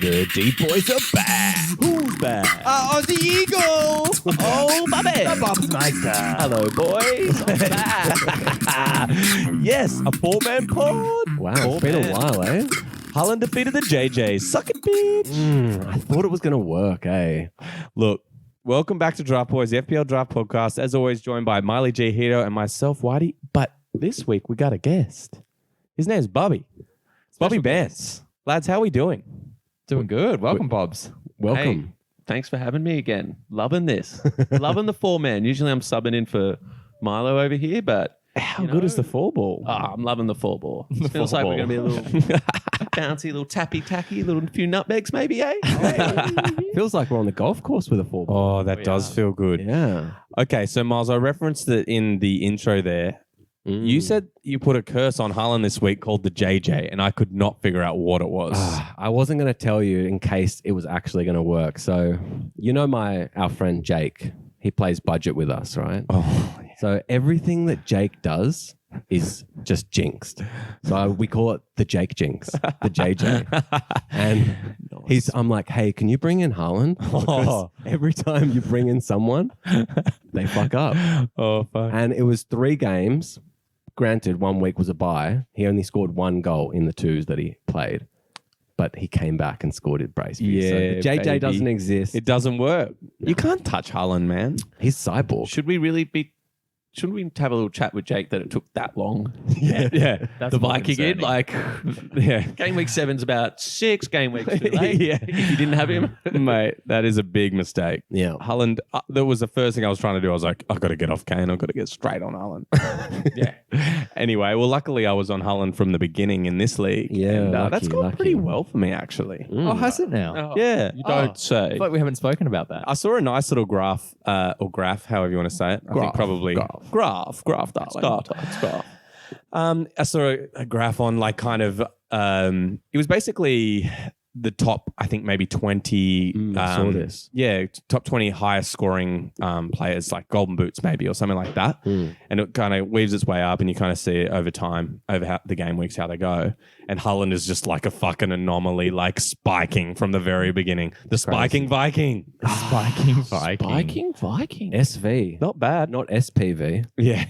The deep boys are back. Who's back? Aussie Eagle. Oh, Bobby. The Bobsmeister. Hello, boys. I'm back. Yes, a four-man pod. Wow, it's been a while, eh? Holland defeated the JJs. Suck it, bitch. I thought it was going to work, eh? Look, welcome back to Draft Boys, the FPL Draft Podcast. As always, joined by Miley G. Hito and myself, Whitey. But this week, we got a guest. His name's Bobby. Bobby Bance. Lads, how we doing? Doing good. Welcome, Bobs. Welcome. Hey, thanks for having me again. Loving this. Loving the four-man. Usually I'm subbing in for Milo over here, but How good is the four ball? I'm loving the four ball. It feels like we're going to be a little bouncy, little tappy-tacky, little few nutmegs maybe, eh? Feels like we're on the golf course with a four ball. Oh, that does feel good. Yeah. Okay, so Miles, I referenced it in the intro there. You said you put a curse on Harlan this week called the JJ, and I could not figure out what it was. I wasn't going to tell you in case it was actually going to work. So, you know our friend Jake, he plays budget with us, right? Oh, yeah. So everything that Jake does is just jinxed. So we call it the Jake jinx, the JJ. And I'm like, hey, can you bring in Haaland? Because every time you bring in someone, they fuck up. Oh, fuck. And it was 3 games. Granted, 1 week was a bye. He only scored 1 goal in the 2s that he played. But he came back and scored at Braceby. Yeah, so the JJ baby. doesn't exist. It doesn't work. You can't touch Harlan, man. He's cyborg. Shouldn't we have a little chat with Jake that it took that long? Yeah. The Viking in, like, Yeah. game week 7's about 6, game week 2 late. Yeah. If you didn't have him. Mate, that is a big mistake. Yeah. Holland, that was the first thing I was trying to do. I was like, I've got to get off Kane. I've got to get straight on Holland. Yeah. Anyway, well, luckily I was on Holland from the beginning in this league. Yeah, and, lucky, that's gone lucky. pretty well for me, actually. Oh, has it now? Yeah. You don't say. I feel like we haven't spoken about that. I saw a nice little graph, or graph, however you want to say it. I think probably graph, darling. Graph. I saw a graph on like kind of, it was basically the top, I think maybe 20. I saw this. Yeah, top 20 highest scoring players, like golden boots maybe or something like that. And it kind of weaves its way up and you kind of see it over time, over how the game weeks, how they go. And Holland is just like a fucking anomaly, like spiking from the very beginning. The spiking Viking. Spiking Viking. Viking, Viking. SV. Not bad. Not SPV. Yeah.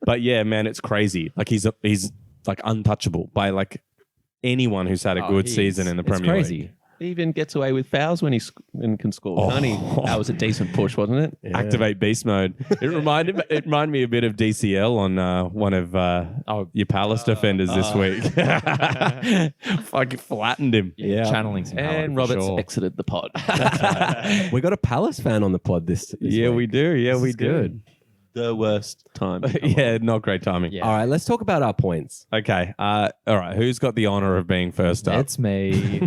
But yeah, man, it's crazy. Like he's like untouchable by like anyone who's had a good season in the Premier crazy. League. He even gets away with fouls when he can score. Can't he? That was a decent push, wasn't it? Yeah. Activate beast mode. It reminded me a bit of DCL on one of your Palace defenders this week. Fucking flattened him. Yeah. Channeling some talent, And for Roberts sure. exited the pod. We got a Palace fan on the pod this Yeah, week. we do. Yeah, This we is do. good. The worst time. Yeah, not great timing. Yeah. All right, let's talk about our points. Okay. All right. Who's got the honor of being first up? It's me.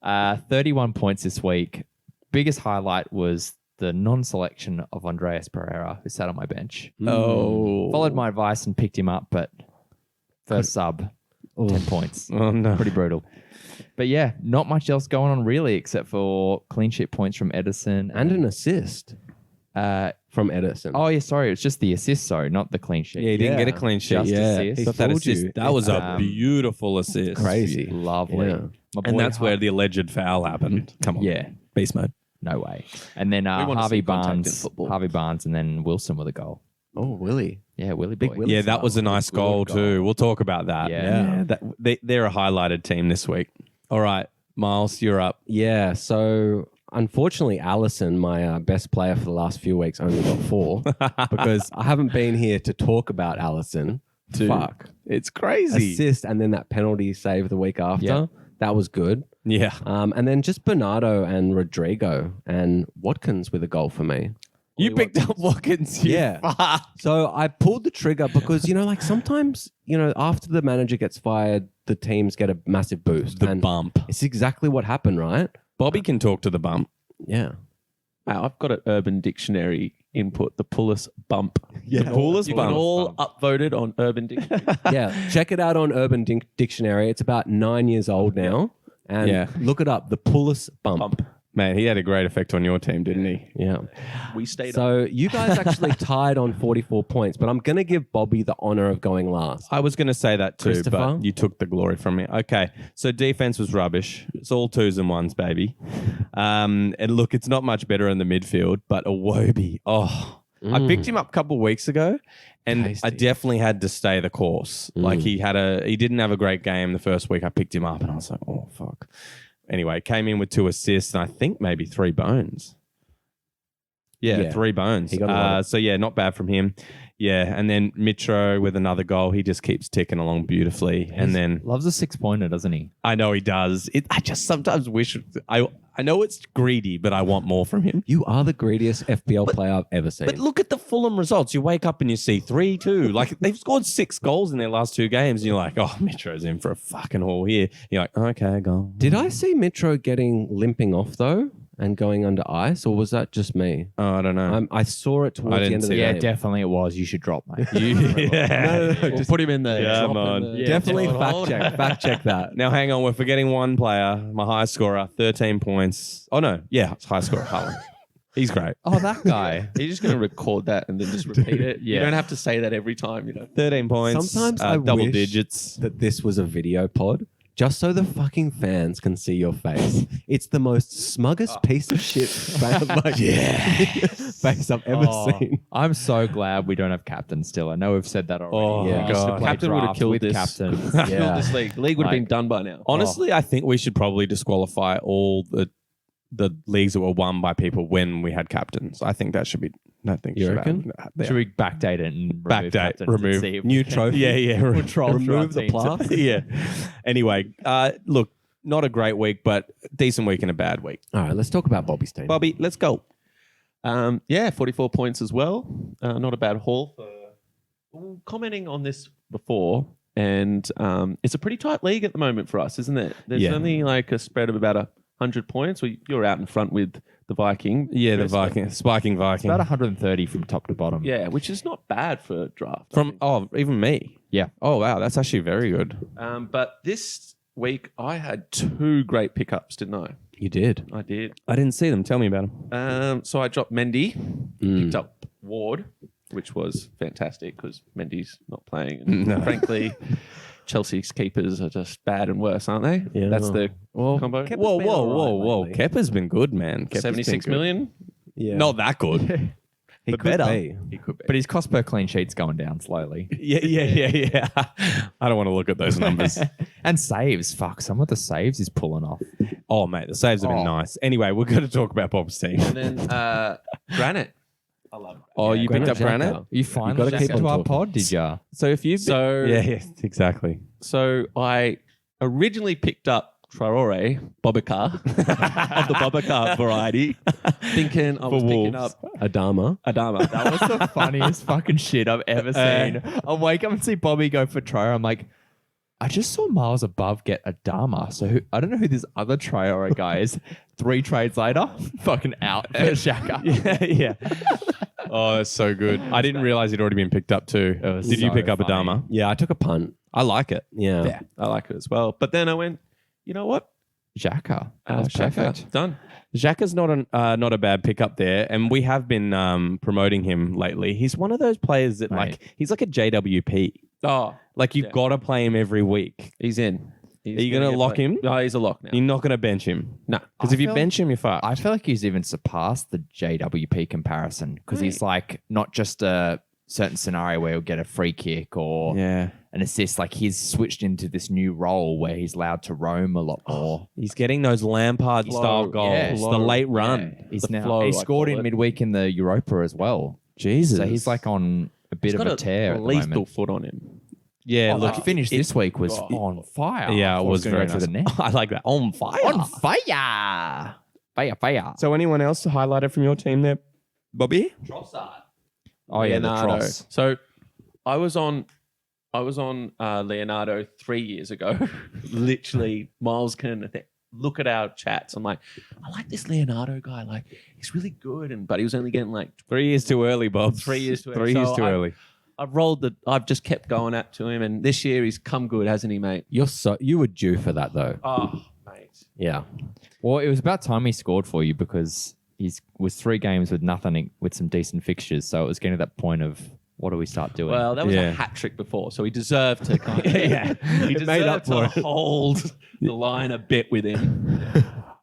31 points this week. Biggest highlight was the non-selection of Andreas Pereira, who sat on my bench. Oh. Followed my advice and picked him up, but first sub, 10 points. Oh, no. Pretty brutal. But yeah, not much else going on really, except for clean sheet points from Edison. And an assist from Edison. Oh, yeah, sorry. It's just the assist, sorry, not the clean sheet. Yeah, he didn't Yeah. get a clean sheet. Just yeah, assist. He He that fooled assist. you. That was a Um, beautiful assist. Crazy. Lovely. Yeah. My And boy that's where the alleged foul happened. Come on. Yeah, Beast mode. no way. And then want to Harvey see contact in Barnes, football. and then Wilson with a goal. Oh, Willie. Yeah, Willie Big boy. Willie. Yeah, that was a nice goal too. We'll talk about that. Yeah. They're a highlighted team this week. All right, Miles, you're up. Yeah, so unfortunately, Allison, my best player for the last few weeks, only got 4 because I haven't been here to talk about Allison. Fuck. It's crazy. Assist and then that penalty save the week after. Yeah. That was good. Yeah. And then just Bernardo and Rodrigo and Watkins with a goal for me. You picked up Watkins. Yeah. So I pulled the trigger because, like sometimes, after the manager gets fired, the teams get a massive boost. The and bump. It's exactly what happened, right? Bobby can talk to the bump. Yeah. Wow, I've got an Urban Dictionary input, the Pulis bump. The Pulis You bump. can all upvoted on Urban Dictionary. Yeah. Check it out on Urban Dictionary. It's about 9 years old now. And Yeah. look it up. The Pulis bump. Man, he had a great effect on your team, didn't he? Yeah. We stayed up. So you guys actually tied on 44 points, but I'm going to give Bobby the honor of going last. I was going to say that too, Christopher? but you took the glory from me. Okay, so defense was rubbish. It's all 2s and 1s, baby. And look, it's not much better in the midfield, but Iwobi, I picked him up a couple of weeks ago, and Tasty. I definitely had to stay the course. Like he didn't have a great game the first week. I picked him up, and I was like, oh fuck. Anyway, came in with 2 assists and I think maybe 3 bones. Yeah, 3 bones. He got a lot of- So yeah, not bad from him. Yeah, and then Mitro with another goal. He just keeps ticking along beautifully. And then Loves a 6-pointer, doesn't he? I know he does. I just sometimes wish I know it's greedy, but I want more from him. You are the greediest FPL player I've ever seen. But look at the Fulham results. You wake up and you see 3-2. Like they've scored 6 goals in their last 2 games. And you're like, oh, Mitro's in for a fucking haul here. You're like, okay, go. Did I see Mitro limping off though and going under ice, or was that just me? Oh, I don't know. I saw it towards the didn't end of the see Yeah, game. definitely it was. You should drop, mate. yeah. We'll put him in there. Yeah, Drop man. in the- Definitely Yeah, fact check that. Now, hang on. We're forgetting one player, my highest scorer, 13 points. Oh, no. Yeah, it's high scorer, Haaland. He's great. Oh, that guy. You're just going to record that and then just repeat it. You Yeah. don't have to say that every time, 13 points. Sometimes I double wish digits. that this was a video pod, just so the fucking fans can see your face. It's the most smuggest piece of shit face I've ever seen. I'm so glad we don't have captain still. I know we've said that already. Oh, We used to God. play Captain would have draft killed with this. captains. Killed Yeah. this league. The league would have been Like- done by now. Honestly, I think we should probably disqualify all the leagues that were won by people when we had captains. I think that should be. I think You should reckon? have- Should we backdate it and remove Backdate, captains remove and see if new we can- trophy? Yeah. Remove the plaque. yeah. Anyway, look, not a great week, but decent week and a bad week. All right, let's talk about Bobby's team. Bobby, let's go. 44 points as well. Not a bad haul. Commenting on this before, and it's a pretty tight league at the moment for us, isn't it? There's Yeah. only like a spread of about 100 points. Well, you're out in front with the Viking. Yeah, the First- Viking, spiking Viking. About 130 from top to bottom. Yeah, which is not bad for a draft. Even me. Yeah. Oh wow, that's actually very good. But this week I had 2 great pickups, didn't I? You did. I did. I didn't see them. Tell me about them. So I dropped Mendy, picked up Ward, which was fantastic because Mendy's not playing. And No. frankly, Chelsea's keepers are just bad and worse, aren't they? Yeah. That's the combo. Kepa's Whoa, been whoa, all right whoa. lately. Kepa's been good, man. Kepa's 76 been good. million. Yeah. Not that good. he but could better. be. He could be. But his cost per clean sheet's going down slowly. yeah. I don't want to look at those numbers. And saves. Fuck, some of the saves is pulling off. Oh, mate, the saves have been nice. Anyway, we're going to talk about Bob's team. And then Granite. I love Granite. Oh, you picked Granite up Xhaka. Granite? You finally gotta got keep on to our talking. pod, did ya? So if you So- yeah, exactly. So I originally picked up Traore, Bobakar, of the Bobakar variety, thinking I was picking Wolves. up Adama. Adama. That was the funniest fucking shit I've ever seen. I wake up and see Bobby go for Traore. I'm like, I just saw Miles above get a Dharma. So I don't know who this other Traore guy is. 3 trades later, fucking out for Xhaka. yeah. Oh, that's so good. I didn't realize he'd already been picked up too. It was Did you so pick up funny. Adama? Yeah, I took a punt. I like it. Yeah. Yeah, I like it as well. But then I went, you know what? Xhaka. That's Xhaka. perfect. Done. Xhaka's not a bad pickup there, and we have been promoting him lately. He's one of those players that Mate. he's like a JWP. Oh, Like you've Yeah. got to play him every week. he's in. He's Are you gonna get lock played. him? No, he's a lock now. You're not going to bench him. No. Because if you feel- bench him, you're fucked. I feel like he's even surpassed the JWP comparison because he's like not just a certain scenario where he'll get a free kick or yeah. an assist. Like he's switched into this new role where he's allowed to roam a lot more. He's getting those Lampard style goals. Yeah. The Flow. late run. He's The now flow, he I scored call in it. midweek in the Europa as well. Jesus. So he's like on a bit He's of got a tear at the lethal moment. foot on him. yeah, Oh, look. the finish this week was Oh. on fire. Yeah, I it thought was gonna very go nice. to the net. I like that. On fire. On fire. Fire. So anyone else highlighted from your team there, Bobby? Oh yeah, the Leonardo. Tross. So I was on Leonardo 3 years ago. Literally, Miles can look at our chats. I'm like, I like this Leonardo guy. Like, he's really good, but he was only getting like 3 years too early, Bob. 3 years too early. 3 years So too early. I've just kept going at to him, and this year he's come good, hasn't he, mate? You were due for that though. Oh, mate. Yeah. Well, it was about time he scored for you because was 3 games with nothing with some decent fixtures. So it was getting to that point of what do we start doing? Well, that was Yeah. a hat trick before, so he deserved to kind of he It made up deserved for to hold the line a bit with him.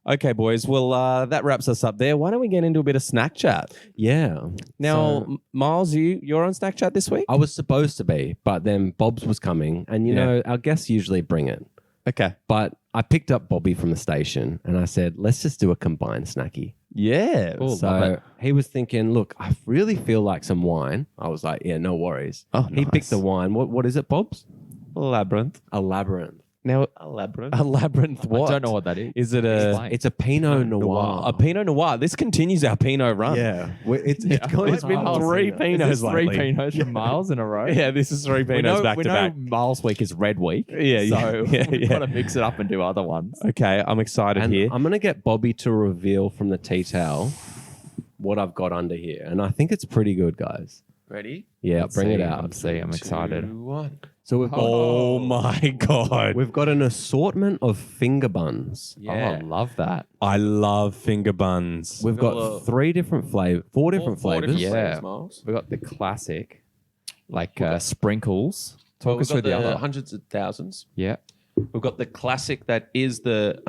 Okay, boys. Well, that wraps us up there. Why don't we get into a bit of snack chat? Yeah. Now, So- Miles, you're on snack chat this week? I was supposed to be, but then Bob's was coming, and you Yeah. know our guests usually bring it. Okay. But I picked up Bobby from the station, and I said, "Let's just do a combined snacky." Yeah. Cool. Love So it. he was thinking, "Look, I really feel like some wine." I was like, "Yeah, no worries." Oh, He nice. picked the wine. What is it, Bob's? Labyrinth. A labyrinth. Now, A labyrinth. a labyrinth. What? I don't know what that is. Is it a Explain. It's a Pinot Noir. a Pinot Noir? This continues our Pinot run. Yeah, it's Yeah. going. It's been Miles, 3 Is Pinots this 3 lately. Pinots from Miles in a row? Yeah, this is 3 We Pinots know, back we to know back. Miles week is red week. Yeah, So yeah, we've yeah. got to mix it up and do other ones. Okay, I'm excited And here. I'm going to get Bobby to reveal from the tea towel what I've got under here, and I think it's pretty good, guys. Ready? Yeah, Let's bring it see, out. Let's see. I'm excited. 2, 1. So we've got Oh my god. we've got an assortment of finger buns. Yeah. Oh, love that. I love finger buns. We've got Hello. 3 different flavors, 4 different Four flavors. Yeah. flavors, Miles. We got the classic, like sprinkles. Well, Talk we've us through got the other. hundreds of thousands. Yeah. We've got the classic that is the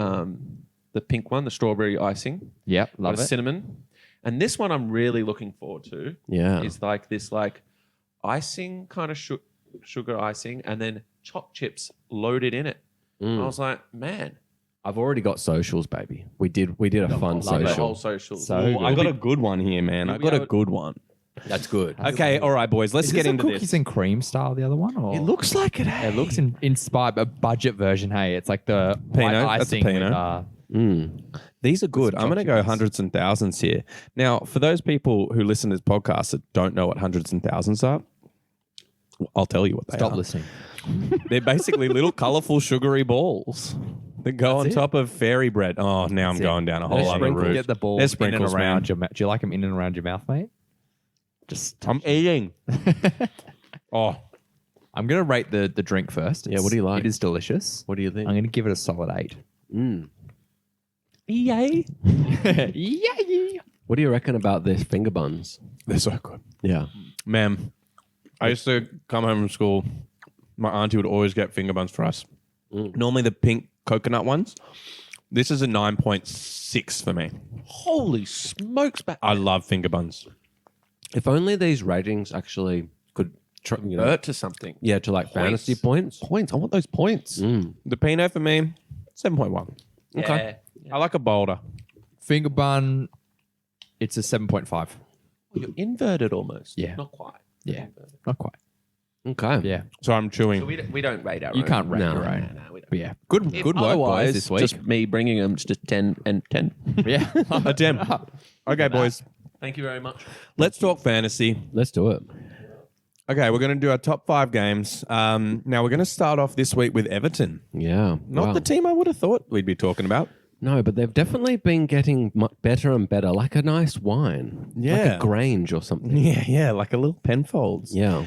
pink one, the strawberry icing. Yep. Got Love a it. cinnamon. And this one I'm really looking forward to. Yeah. Is like this like icing kind of sugar icing and then choc chips loaded in it. Mm. I was like, man, I've already got socials, baby. We did a fun love it. the whole social. social. So Oh, I good. got a good one here, man. I You'll got be a able- good one. That's good. Okay, all right, boys. Let's Is get this a into cookies this. and cream style, the other one? Or? It looks like it. It looks inspired, a budget version. Hey, it's like the Pinot, white that's a icing with, Pinot. Mm. These are good. some I'm going to go chocolates. hundreds and thousands here. Now, for those people who listen to this podcast that don't know what hundreds and thousands are, I'll tell you what they Stop are. listening. They're basically little colorful sugary balls that go on it? top of fairy bread. Oh, now I'm That's it. going down a whole They're other sprinkles. route. Get the balls They're in and sprinkles, around man. your mouth. Do you like them in and around your mouth, mate? Just. I'm eating. Oh, I'm gonna rate the drink first. Yeah, what do you like? It is delicious. What do you think? I'm gonna give it a solid 8. Mm. Yay! Yay! What do you reckon about this finger buns? they're so good. Yeah. Man, I used to come home from school. My auntie would always get finger buns for us. Normally the pink coconut ones. This is a 9.6 for me. Holy smokes, I love finger buns. If only these ratings actually could, convert to something. yeah, to like fantasy points. Points. I want those points. The Pinot for me, 7.1. Okay. I like a bolder. Finger bun. It's a 7.5. You're inverted almost. Yeah. Not quite. Yeah, not quite. Okay. Yeah, So I'm chewing. So we don't rate our you own. can't rate No. your own. No, we don't. But yeah, good If work, boys, otherwise, this week. just me bringing them just 10 and 10. Yeah, A 10. Okay, boys. Thank you very much. Let's talk fantasy. Let's do it. Okay, we're going to do our top 5 games. Now we're going to start off this week with Everton. Yeah. Not Wow. the team I would have thought we'd be talking about. No, but they've definitely been getting better and better, like a nice wine. Like Yeah. a Grange or something. Yeah, like a little Penfolds. Yeah.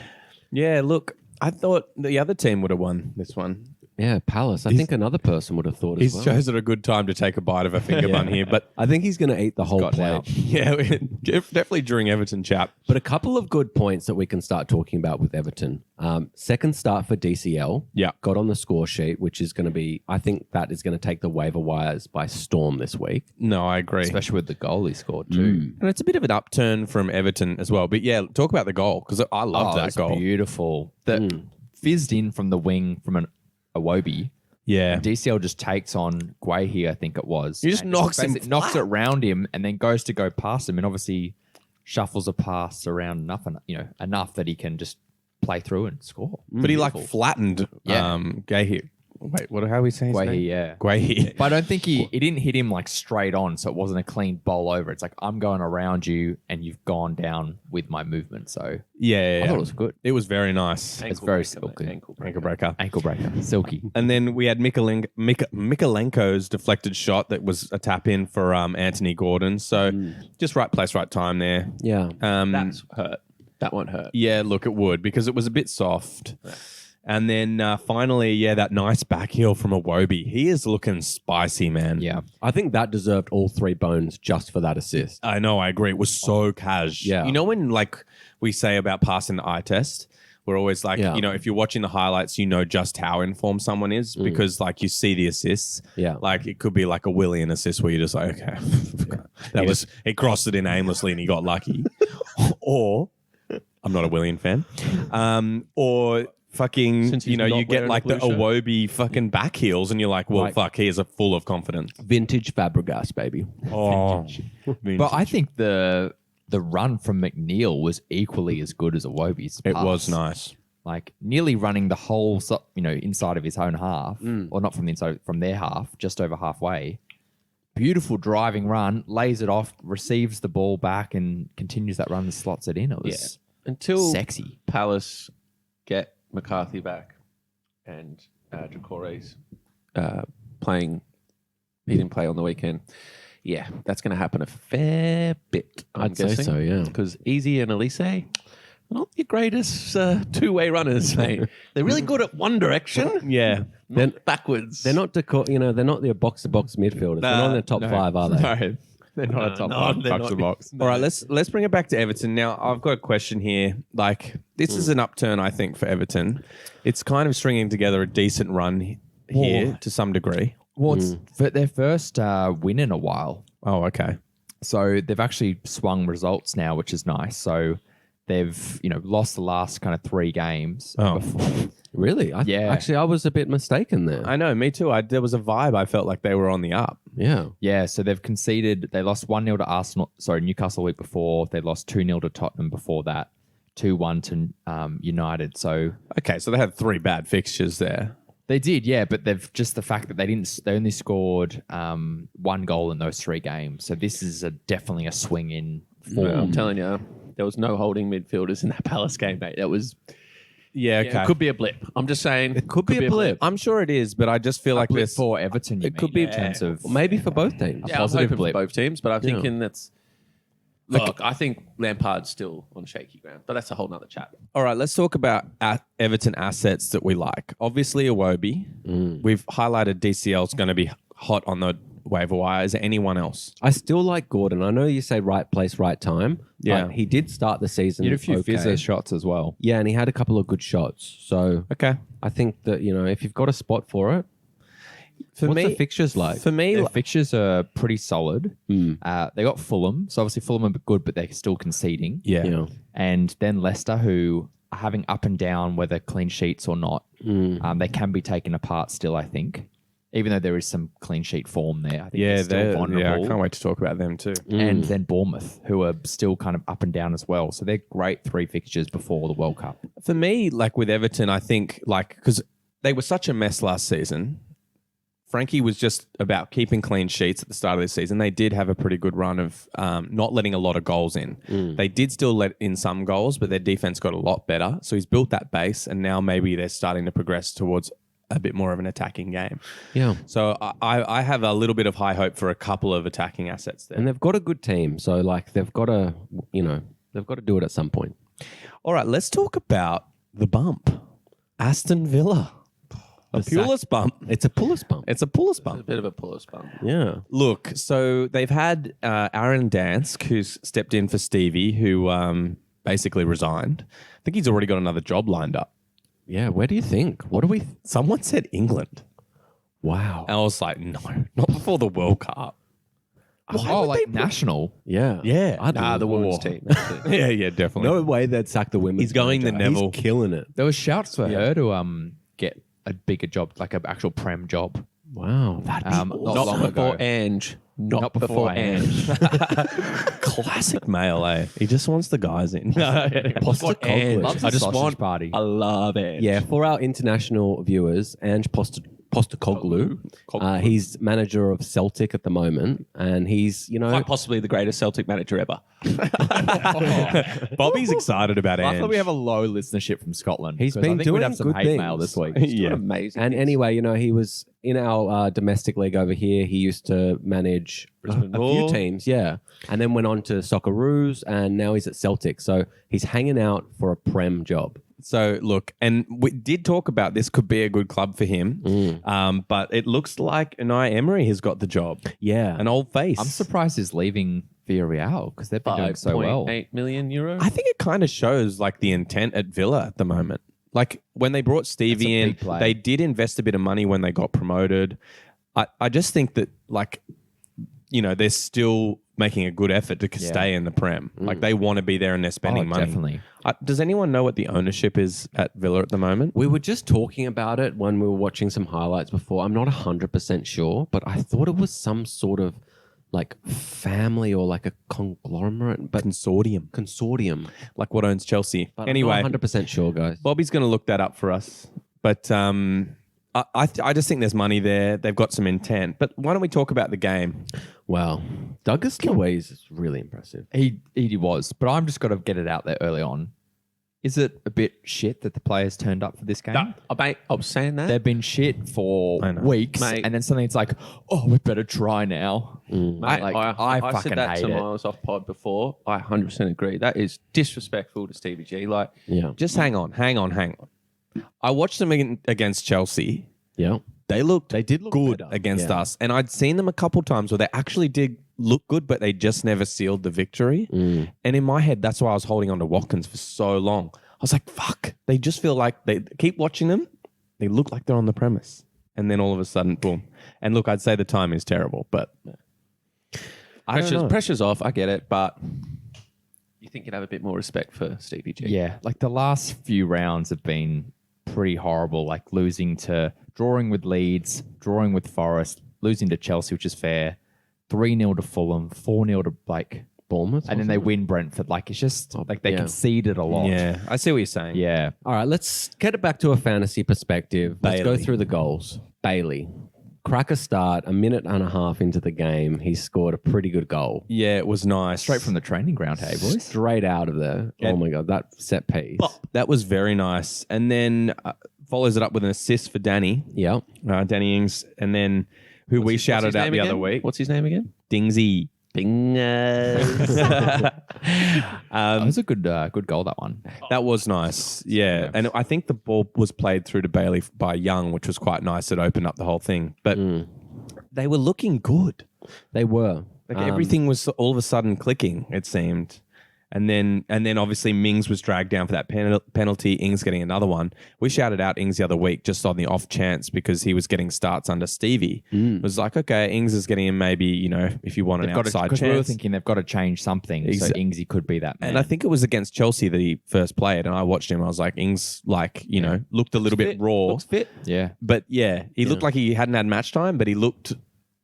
Yeah, look, I thought the other team would have won this one. Yeah, Palace. I think another person would have thought as He's well. chosen a good time to take a bite of a finger bun here, but I think he's going to eat the whole got plate. now. yeah, definitely during Everton chat. But a couple of good points that we can start talking about with Everton. Second start for DCL. Yeah. Got on the score sheet, which is going to be, I think that is going to take the waiver wires by storm this week. No, I agree. especially with the goal he scored too. And it's a bit of an upturn from Everton as well. But yeah, talk about the goal because I loved that it's goal. beautiful. That fizzed in from the wing from an Awobi. Yeah. DCL just takes on Guehi, I think it was. He just and knocks him basically knocks it round him, and then goes to go past him, and obviously shuffles a pass around enough that he can just play through and score. But he like Beautiful. flattened Yeah. Gahey. Wait, how are we saying his Guehi, name? yeah. Guehi. But I don't think it didn't hit him like straight on, so it wasn't a clean bowl over. It's like I'm going around you, and you've gone down with my movement. So Yeah, I thought it was good. It was very nice. It's very silky. Ankle breaker. Ankle breaker. Ankle breaker, silky. And then we had Mikalenko's deflected shot that was a tap in for Anthony Gordon. So just right place, right time there. Yeah. That's hurt. That won't hurt. Yeah, look, it would because it was a bit soft. And then finally, that nice back heel from Iwobi. He is looking spicy, man. Yeah. I think that deserved all 3 bones just for that assist. I know, I agree. It was so cash. Yeah. You know when like we say about passing the eye test? We're always like, Yeah. if you're watching the highlights, you know just how informed someone is because like you see the assists. Yeah. Like it could be like a Willian assist where you're just like, okay. He crossed it in aimlessly and he got lucky. Or I'm not a Willian fan. Or fucking, Since he's you not get wearing like a the blue shirt. Iwobi fucking back heels and you're like, well, Like- fuck, he is full of confidence. Vintage Fabregas, baby. Oh, But I think the run from McNeil was equally as good as Iwobi's it pass. was nice. Like nearly running the whole, inside of his own half, or not from the inside, from their half, just over halfway. Beautiful driving run, lays it off, receives the ball back, and continues that run and slots it in. It was Until sexy. Palace get McCarthy back and Jacore's playing. He didn't play on the weekend. Yeah, that's going to happen a fair bit. I'd say so, yeah. Because Easy and Elise are not the greatest two-way runners, mate. They're really good at one direction, Yeah. not backwards. They're not they're not the box-to-box midfielders. they're not in the top 5, are they? No, they're not a top five they're box to not. box. All right, let's bring it back to Everton. Now, I've got a question here. Like, this is an upturn, I think, for Everton. It's kind of stringing together a decent run here to some degree. Well, it's their first win in a while. Oh, okay. So they've actually swung results now, which is nice. So they've, lost the last kind of 3 games. Oh. Really? Yeah. Actually, I was a bit mistaken there. I know, me too. There was a vibe. I felt like they were on the up. Yeah. Yeah, so they've conceded. They lost 1-0 to Newcastle the week before. They lost 2-0 to Tottenham before that. 2-1 to United. So Okay, so they had 3 bad fixtures there. they did, yeah, but they've just the fact that they only scored 1 goal in those 3 games. So this is definitely a swing in form. I'm telling you, there was no holding midfielders in that Palace game, mate. That was Yeah, okay. it could be a blip. I'm just saying, it could be a blip. I'm sure it is, but I just feel like Blip this. for Everton. It could be in terms of Maybe for both teams. Yeah, positive I'm hoping blip. for both teams, but I'm thinking that's. Look, I think Lampard's still on shaky ground, but that's a whole nother chat. All right, let's talk about Everton assets that we like. Obviously, Iwobi. We've highlighted DCL's going to be hot on the waiver wire. Is there anyone else? I still like Gordon. I know you say right place, right time. Yeah. But he did start the season. you had a few okay. fizzer shots as well. Yeah, and he had a couple of good shots. So Okay. I think that, if you've got a spot for it, For what's me, the fixtures like? For me, Their fixtures are pretty solid. They got Fulham, so obviously Fulham are good, but they're still conceding. yeah. And then Leicester, who are having up and down whether clean sheets or not. They can be taken apart still, I think. Even though there is some clean sheet form there, I think they're still vulnerable. I can't wait to talk about them too. And then Bournemouth, who are still kind of up and down as well. So they're great 3 fixtures before the World Cup. For me, like with Everton, I think because they were such a mess last season. Frankie was just about keeping clean sheets at the start of this season. They did have a pretty good run of not letting a lot of goals in. They did still let in some goals, but their defense got a lot better. So he's built that base, and now maybe they're starting to progress towards a bit more of an attacking game. Yeah. So I have a little bit of high hope for a couple of attacking assets there. And they've got a good team. So, they've got to, they've got to do it at some point. All right, let's talk about the bump. Aston Villa. A Pulis bump. It's a Pulis bump. It's a Pulis A bump. bit of a pull-us bump. Yeah. Look, so they've had Aaron Dansk, who's stepped in for Stevie, who basically resigned. I think he's already got another job lined up. Yeah. Where do you think? What do we? Someone said England. Wow. And I was like, no, not before the World Cup. national. Yeah. Yeah. I'd The love- women's team. Yeah, definitely. No way they'd sack the women. He's going the Neville. He's killing it. There was shouts for her to get a bigger job, like an actual Prem job. Wow. Not Not long before ago. Ange. Not before Ange. Classic male, eh? He just wants the guys in. Postecoglou. Loves I a just sausage want party. I love Ange. Yeah, for our international viewers, Ange Postecoglou, he's manager of Celtic at the moment, and he's Quite possibly the greatest Celtic manager ever. Bobby's excited about I Ange. thought we have a low listenership from Scotland. He's 'cause been I think doing we'd have some good hate mail things. this week. Yeah. Amazing. And anyway, he was in our domestic league over here. He used to manage a few Roar. teams, yeah, and then went on to Socceroos, and now he's at Celtic. So he's hanging out for a Prem job. So look, and we did talk about this could be a good club for him, but it looks like Unai Emery has got the job. Yeah. An old face. I'm surprised he's leaving Villarreal because they've been doing so well. 5.8 million euro. I think it kind of shows like the intent at Villa at the moment. Like when they brought Stevie in, big play. they did invest a bit of money when they got promoted. I just think that like, you know, they're still making a good effort to stay in the Prem. Like they want to be there and they're spending money. Definitely. Does anyone know what the ownership is at Villa at the moment? We were just talking about it when we were watching some highlights before. I'm not 100% sure, but I thought it was some sort of like family or like a conglomerate, but consortium. Like what owns Chelsea? But Anyway, I'm not 100% sure, guys. Bobby's going to look that up for us. But I just think there's money there. They've got some intent. But why don't we talk about the game? Wow. Douglas Luiz is really impressive. He was, but I'm just got to get it out there early on. Is it a bit shit that the players turned up for this game? I was saying that. They've been shit for I know. weeks, Mate. and then suddenly it's like, oh, we better try now. Mate, I fucking said that hate to it. Miles off pod before. I 100% agree. That is disrespectful to Stevie G. Like, Yeah. Just hang on. I watched them against Chelsea. Yeah. They did look good better. against Yeah. us. And I'd seen them a couple times where they actually did look good, but they just never sealed the victory. And in my head, that's why I was holding on to Watkins for so long. I was like, fuck. They just feel like they keep watching them. They look like they're on the premise. And then all of a sudden, boom. And look, I'd say the time is terrible, but I don't know. pressure's off. I get it, but you think you'd have a bit more respect for Stevie G. Yeah, like the last few rounds have been pretty horrible, like drawing with Leeds, drawing with Forest, losing to Chelsea, which is fair, 3-0 to Fulham, 4-0 to like Bournemouth. and then they win Brentford. Like it's just like they yeah. conceded a lot. Yeah, I see what you're saying. Yeah. All right, let's get it back to a fantasy perspective. Let's go Bailey. through the goals. Bailey. Crack a start, a minute and a half into the game, he scored a pretty good goal. Yeah, it was nice. Straight from the training ground, hey boys. Straight out of there. Yeah. Oh my God, that set piece. That was very nice. And then follows it up with an assist for Danny, Yeah. Danny Ings, and then who we shouted out the other week. What's his name again? Dingsy. That was a good goal, that one. That was nice. Yeah. And I think the ball was played through to Bailey by Young, which was quite nice. It opened up the whole thing. But they were looking good. They were. Like everything was all of a sudden clicking, it seemed. And then obviously Mings was dragged down for that penalty. Ings getting another one. We shouted out Ings the other week just on the off chance because he was getting starts under Stevie. It was like, okay, Ings is getting him maybe, you know, if you want an outside Because chance. we were thinking they've got to change something, so Ingsy could be that man. And I think it was against Chelsea that he first played, and I watched him. I was like, Ings, like, you know, looked a little bit raw. Looks fit. yeah. But yeah, he looked like he hadn't had match time, but he looked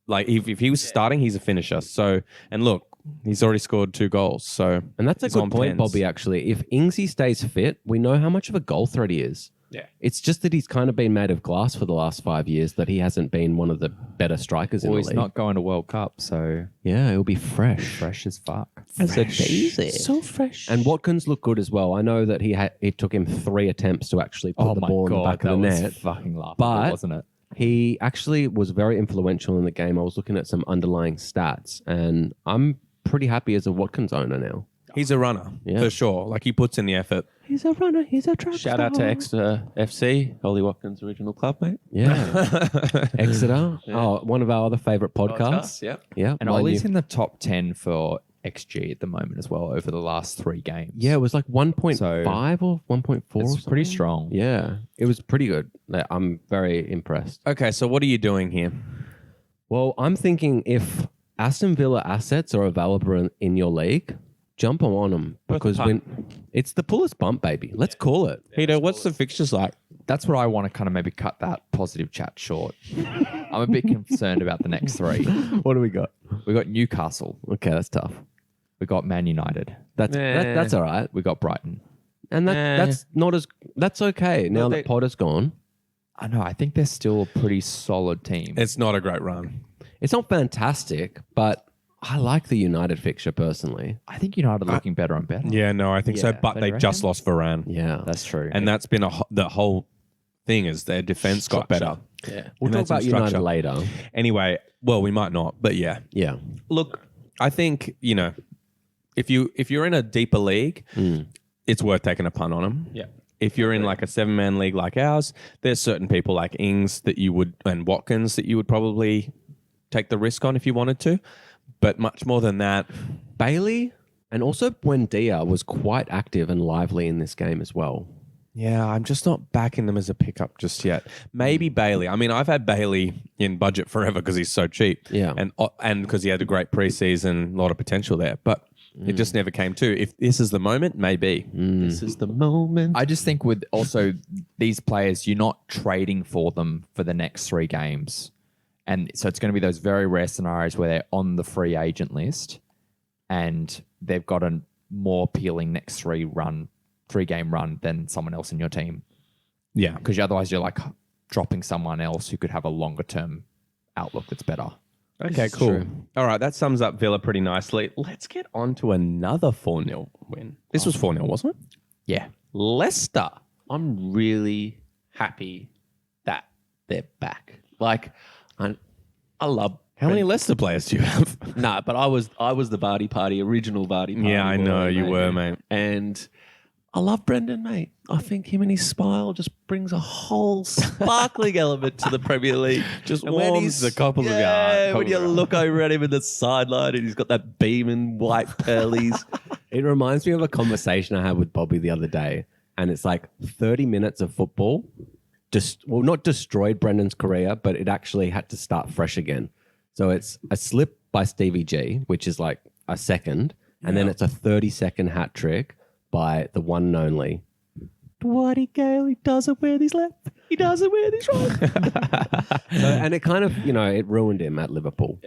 like if he was starting, he's a finisher. So, and look, he's already scored 2 goals. So, And that's a he's good on point, pens. Bobby, actually. If Ingsy stays fit, we know how much of a goal threat he is. Yeah. It's just that he's kind of been made of glass for the last 5 years, that he hasn't been one of the better strikers in Well, the he's league. not going to World Cup, so Yeah, it'll be fresh. fresh as fuck. So fresh. And Watkins looked good as well. I know that it took him 3 attempts to actually put the ball in the back of the net. fucking laughable, But- wasn't it? He actually was very influential in the game. I was looking at some underlying stats, and I'm pretty happy as a Watkins owner now. He's a runner Yeah. for sure. Like he puts in the effort. He's a runner. He's a track Shout out to Exeter FC, Holly Watkins' original club, mate. Yeah. Exeter. Oh, one of our other favorite podcasts. Yeah. Yeah. And mine Ollie's you- in the top 10 for XG at the moment as well over the last 3 games. Yeah, it was like 1.5 or 1.4 or It's something. pretty strong. Yeah, it was pretty good. Like, I'm very impressed. Okay, so what are you doing here? Well, I'm thinking if Aston Villa assets are available in your league, jump on them because it's the pullest bump, baby. Let's call it. Peter, what's the fixtures like? That's what I want to kind of maybe cut that positive chat short. I'm a bit concerned about the next 3. What do we got? We got Newcastle. Okay, that's tough. We got Man United. That's all right. We got Brighton. And that's okay. Now that Potter's gone, I know. I think they're still a pretty solid team. It's not a great run. it's not fantastic, but I like the United fixture personally. I think United are looking better and better. Yeah, no, I think so. Yeah, But don't they you just reckon? lost Varane. Yeah. That's true. And that's been the whole thing is their defense got better. Yeah. We'll And talk that's some about United structure. later. Anyway, well, we might not, but yeah. Yeah. Look, I think, if you're in a deeper league, it's worth taking a punt on them. Yeah. If you're in like a 7-man league like ours, there's certain people like Ings that you would and Watkins that you would probably take the risk on if you wanted to. But much more than that, Bailey and also Buendia was quite active and lively in this game as well. yeah, I'm just not backing them as a pickup just yet. Maybe Bailey. I mean, I've had Bailey in budget forever because he's so cheap. Yeah. And because he had a great preseason, a lot of potential there. But it just never came to. If this is the moment, maybe. This is the moment. I just think with also these players, you're not trading for them for the next 3 games. And so it's going to be those very rare scenarios where they're on the free agent list and they've got a more appealing next 3-game run than someone else in your team. Yeah. Because otherwise you're like dropping someone else who could have a longer term outlook that's better. Okay, cool. All right, that sums up Villa pretty nicely. Let's get on to another 4-0 win. This was 4-0, wasn't it? Yeah. Leicester. I'm really happy that they're back. Like, I love. How many Leicester players do you have? No, but I was the Vardy party, original Vardy party. Yeah, I know boy, you were, mate. And I love Brendan, mate. I think him and his smile just brings a whole sparkling element to the Premier League. Just And when warms he's the couples of yeah, guard, when you look over at him in the sideline and he's got that beaming white pearlies. It reminds me of a conversation I had with Bobby the other day, and it's like 30 minutes of football not destroyed Brendan's career, but it actually had to start fresh again. So it's a slip by Stevie G, which is like a second, and then it's a 30-second hat trick by the one and only Dwighty Gale. He doesn't wear these left. He doesn't wear these right. And it kind of, it ruined him at Liverpool.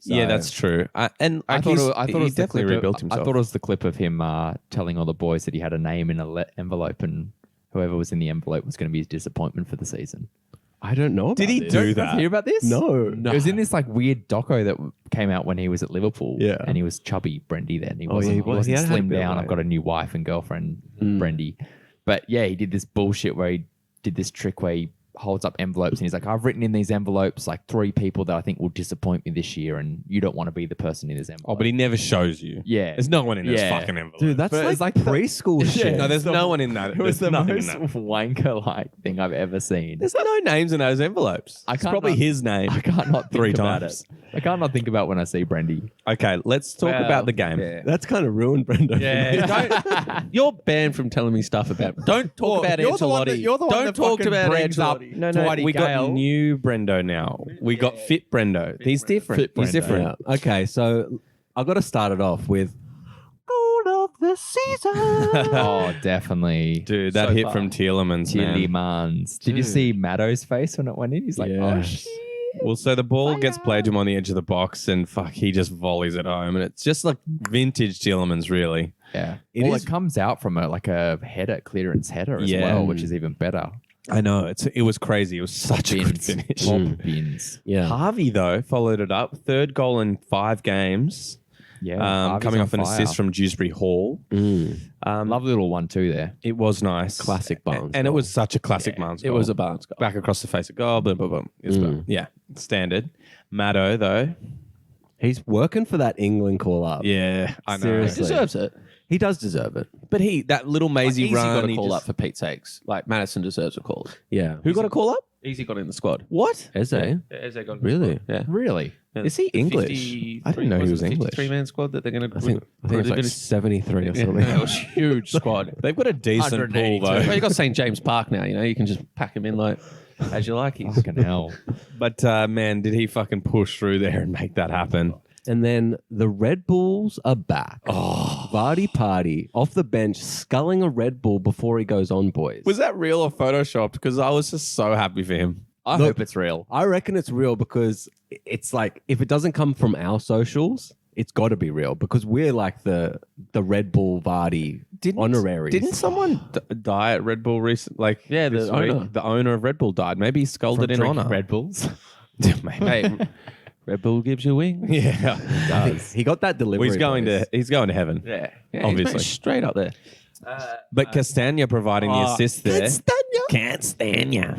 Yeah, that's true. I thought it was the definitely clip rebuilt of, himself. I thought it was the clip of him telling all the boys that he had a name in an envelope and whoever was in the envelope was going to be his disappointment for the season. I don't know about Did he this. do You guys that? hear about this? No. It was in this like weird doco that came out when he was at Liverpool. Yeah. And he was chubby Brendy then. He yeah, wasn't, he he was. wasn't He had a slimmed bit of down. weight. I've got a new wife and girlfriend, Brendy. But yeah, he did this bullshit where he did this trick where he holds up envelopes and he's like, I've written in these envelopes like 3 people that I think will disappoint me this year and you don't want to be the person in this envelope. Oh, but he never shows you. Yeah. There's no one in this Yeah. fucking envelope. Dude, that's But it's like like the- preschool shit. No, there's no one in that. It was There's the nothing most in that. wanker-like thing I've ever seen. There's no names in those envelopes. I It's can't probably not- his name. I can't not think 3 about times. it. I can't not think about when I see Brendy. Okay, let's talk about the game. Yeah. That's kind of ruined Brendan. You're banned from telling me stuff about. Don't talk about you're the one Ancelotti. that- you're the one Don't that talk fucking about brings up Ancelotti. No, Dwighty we got Gale. new Brendo now. We got fit Brendo. He's different. Fit He's Brendo. different. Yeah. Okay, so I got to start it off with goal of the season. Oh, definitely. Dude, that So hit far. from Tielemans, man. Tielemans. Did you see Maddo's face when it went in? He's like, oh, Yes. shit. Well, so the ball gets played to him on the edge of the box, and fuck, he just volleys it home, and it's just like vintage Tielemans, really. Yeah. It is- It comes out from like a header, clearance header as Yeah. well, which is even better. I know it was crazy. It was such a good Bins. finish. Top bins. Yeah. Harvey though followed it up, 3rd goal in 5 games, Yeah. Harvey's coming on off an fire. assist from Dewsbury Hall. Lovely little 1-2 there. It was nice, Classic Barnes and it goal. was such a classic Barnes. It goal. was a Barnes goal. back across the face of goal. Boom, boom, boom. It was yeah, standard. Maddo though, He's working for that England call up. yeah, I know. Seriously. Deserves it. He does deserve it. But that little mazy Easy run, got a he call just- up for Pete's sakes. Like Madison deserves a call. Yeah. Who got a call up? Easy got in the squad. What? Eze? Eze got in the Really? squad. Yeah. Really? Is he English? I didn't know he was English. 3-man squad that they're going to. I think it's like 73 or something. It was a huge squad. They've got a decent pool Well, though. you got St James Park now. You can just pack him in like as you like. He's Fucking hell. But man, did he fucking push through there and make that happen? And then the Red Bulls are back. Oh. Vardy party off the bench, sculling a Red Bull before he goes on, boys. Was that real or photoshopped? Because I was just so happy for him. I Look, hope it's real. I reckon it's real because it's like if it doesn't come from our socials, it's got to be real because we're like the Red Bull Vardy honoraries. Didn't someone die at Red Bull recent? Like Yeah, the this week? owner. The owner of Red Bull died. Maybe he sculled it in Drinking honor. Red Bulls. Maybe. hey, Red Bull gives you wings. Yeah, He got that delivery. well, he's going to heaven. Yeah, Obviously. he's straight up there. But Castagna providing the assist there. Castagna,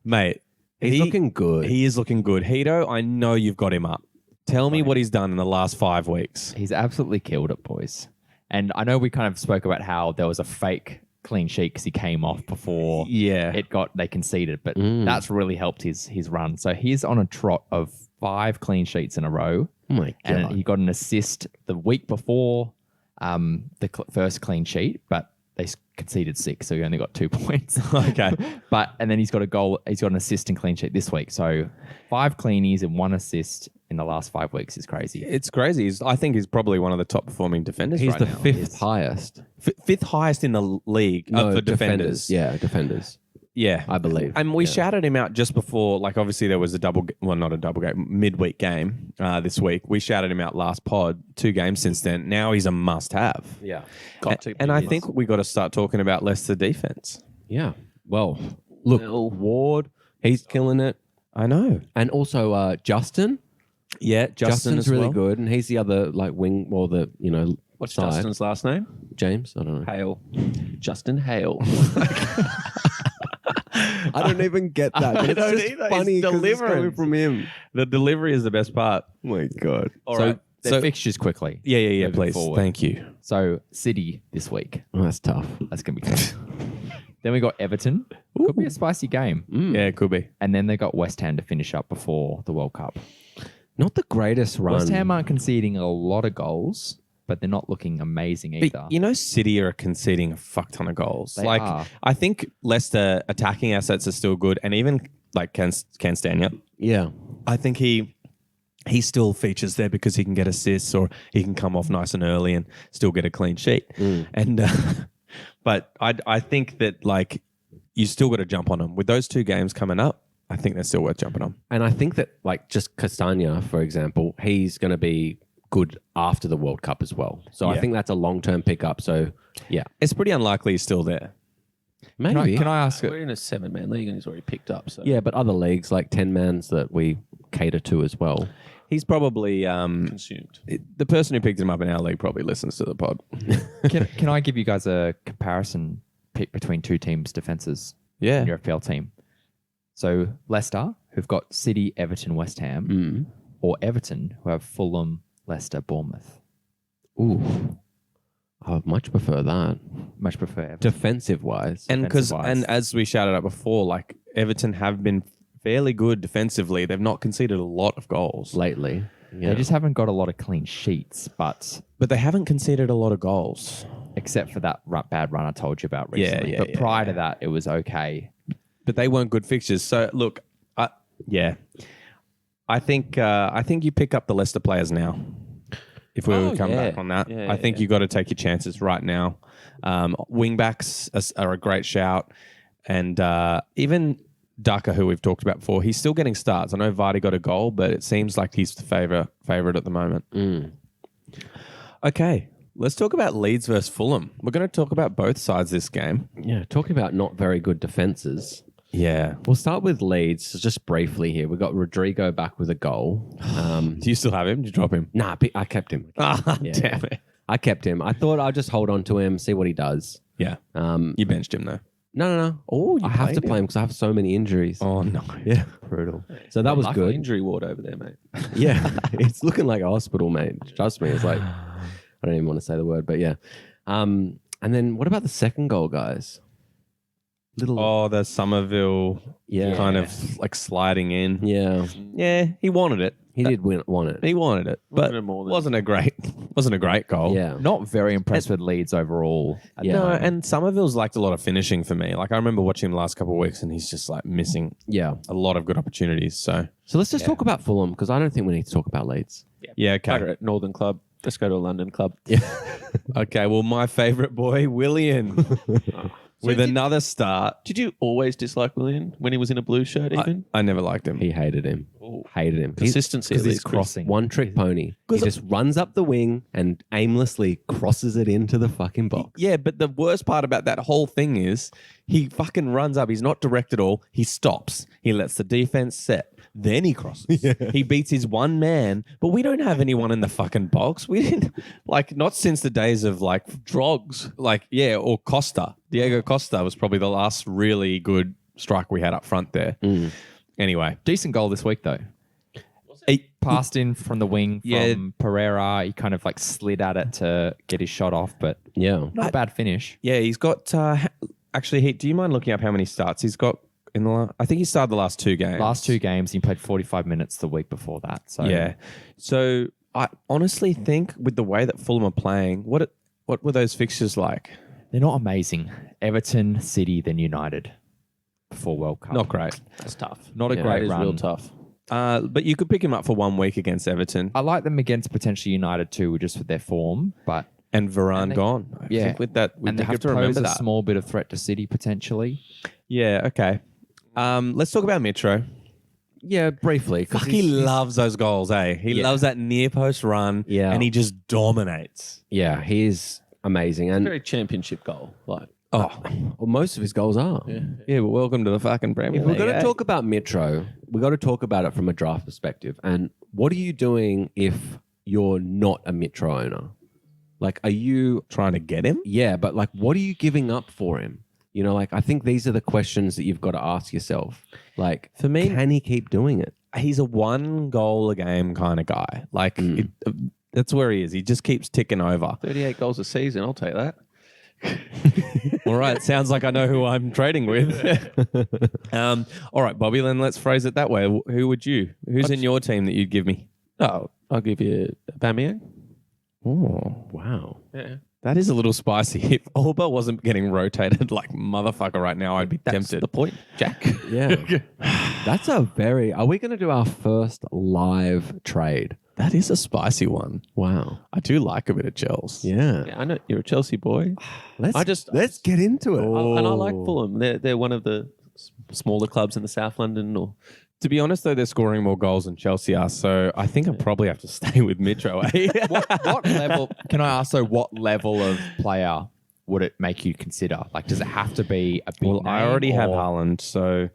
mate. He's looking good. He is looking good. Hito, I know you've got him up. Tell me what he's done in the last 5 weeks. He's absolutely killed it, boys. And I know we kind of spoke about how there was a fake clean sheet because he came off before Yeah. they conceded, but that's really helped his run. So he's on a trot of 5 clean sheets in a row. Oh my And God. he got an assist the week before the first clean sheet, but they conceded 6, so he only got 2 points. Okay. And then he's got a goal. He's got an assist and clean sheet this week. So 5 cleanies and 1 assist in the last 5 weeks is crazy. It's crazy. I think he's probably one of the top performing defenders He's right the now. 5th highest. Fifth highest in the league for defenders. Yeah, defenders. Yeah. I believe. And we shouted him out just before, like obviously there was not a double game, midweek game this week. We shouted him out last pod, 2 games since then. Now he's a must have. Yeah. And I think we got to start talking about Leicester defense. Yeah. Well, look, Ward, he's killing it. I know. And also Justin. Yeah, Justin's as really well. good. And he's the other like wing or the, What's side. Justin's last name? James? I don't know. Hale. Justin Hale. I don't even get that. But it's don't just either. It's funny 'cause it's coming deliverance. from him. The delivery is the best part. Oh my God. All so right. the So, fixtures quickly. yeah, Moving please. forward. Thank you. So City this week. Oh, that's tough. That's going to be good. Then we got Everton. Could be a spicy game. Yeah, it could be. And then they got West Ham to finish up before the World Cup. Not the greatest run. West Ham aren't conceding a lot of goals, but they're not looking amazing either. But City are conceding a fuck ton of goals. They are. I think Leicester attacking assets are still good, and even like Ken Stania, Yeah. I think he still features there because he can get assists or he can come off nice and early and still get a clean sheet. And but I think that like you still got to jump on them with those 2 games coming up. I think they're still worth jumping on. And I think that like just Castagna, for example, he's going to be good after the World Cup as well. So I Yeah. think that's a long-term pickup. So yeah, It's pretty unlikely he's still there. maybe. Can I ask We're in a 7-man league and he's already picked up. So Yeah, but other leagues like 10-mans that we cater to as well. He's probably consumed. the person who picked him up in our league probably listens to the pod. can I give you guys a comparison pick between 2 teams' defenses Yeah. in your FPL team? So Leicester, who've got City, Everton, West Ham, or Everton, who have Fulham, Leicester, Bournemouth. Ooh, I would much prefer that. Much prefer Everton. Defensive-wise. And defensive-wise. as we shouted out before, like Everton have been fairly good defensively. They've not conceded a lot of goals, lately. Yeah. They just haven't got a lot of clean sheets, but but they haven't conceded a lot of goals. except for that bad run I told you about Yeah, recently. yeah, but yeah, prior to that, it was okay. But they weren't good fixtures. So look, I think you pick up the Leicester players now. If we were to come back on that, Yeah, I think you got to take your chances right now. Wing backs are a great shout, and even Daka, who we've talked about before, he's still getting starts. I know Vardy got a goal, but it seems like he's the favorite at the moment. Okay, let's talk about Leeds versus Fulham. We're going to talk about both sides this game. Yeah, talking about not very good defenses. Yeah. We'll start with Leeds just briefly here. We got Rodrigo back with a goal. Do you still have him? Did you drop him? Nah, I kept him. Ah, Yeah. damn it. I kept him. I thought I'd just hold on to him, see what he does. Yeah. No. You benched him though. No. Oh, I have to play him because I have so many injuries. Oh no. Yeah, brutal. So that was Like good. an injury ward over there, mate. Yeah, it's looking like a hospital, mate. Trust me. It's like, I don't even want to say the word, but yeah. And then what about the second goal, guys? Oh, the Somerville Yeah. kind of like sliding in. Yeah, Yeah, he wanted it. he did want it. He wanted it, but it more than- wasn't a great goal. Yeah. Not very impressed with Leeds overall. at the Yeah. No, moment. and Somerville's lacked a lot of finishing for me. Like I remember watching him the last couple of weeks, and he's just like missing Yeah. a lot of good opportunities. So So let's just talk about Fulham because I don't think we need to talk about Leeds. yeah, Bugger okay, it, Northern Club. Let's go to a London club. okay. Well, my favorite boy, Willian, with did- another start. Did you always dislike William when he was in a blue shirt even? I never liked him. He hated him. Hated him. Consistency because at he's least, Chris. crossing. One trick pony. He just runs up the wing and aimlessly crosses it into the fucking box. Yeah, but the worst part about that whole thing is he fucking runs up. He's not direct at all. He stops. He lets the defense set. Then he crosses. He beats his one man, but we don't have anyone in the fucking box. We didn't, like, not since the days of, like, Drogs. Like, yeah, or Costa. Diego Costa was probably the last really good strike we had up front there. Anyway. Decent goal this week, though. passed in from the wing from Yeah. Pereira. He kind of like slid at it to get his shot off, but Yeah. not a bad finish. Yeah, he's got. Actually, do you mind looking up how many starts he's got in the? I think he started the last 2 games. Last 2 games, he played 45 minutes the week before that. So Yeah. So I honestly think with the way that Fulham are playing, what were those fixtures like? they're not amazing. Everton, City, then United before World Cup. Not great. That's tough. Not a That great is run. real tough. But you could pick him up for 1 week against Everton I like them against potentially United too, just with their form, but and Varane And they- gone. I yeah. think with that, we and they have could to pose remember a that. small bit of threat to City potentially. Yeah. Okay. Let's talk about Mitro. Yeah, briefly. 'cause Fuck, he loves those goals, eh? He Yeah. loves that near post run. Yeah. And he just dominates. Yeah, he is amazing. And Very championship goal. Like, Oh, well, most of his goals are. yeah. But welcome to the fucking Premier If we're League. going to eh? talk about Mitro, we've got to talk about it from a draft perspective. And what are you doing if you're not a Mitro owner? Like, are you, Trying to get him? yeah, but like, what are you giving up for him? You know, like, I think these are the questions that you've got to ask yourself. Like, For me- can he keep doing it? He's a 1 goal a game kind of guy. Like, that's where he is. He just keeps ticking over. 38 goals a season. I'll take that. All right. Sounds like I know who I'm trading with. All right, Bobby, then let's phrase it that way. Who would you? Who's in your team that you'd give me? Oh, I'll give you Aubameyang. Oh, Wow. Yeah. that is a little spicy. If Alba wasn't getting rotated like motherfucker right now, I'd be That's tempted. the point, Jack. Yeah. That's a very, are we going to do our first live trade? That is a spicy one. Wow. I do like a bit of gels. Yeah. Yeah, I know you're a Chelsea boy. Let's get into it. And I like Fulham. They're one of the smaller clubs in the South London. Or To be honest, though, they're scoring more goals than Chelsea are, so I think I probably have to stay with Mitro. Eh? What level, can I ask though, what level of player would it make you consider? Like, does it have to be a big Well, I name already have or, Haaland, so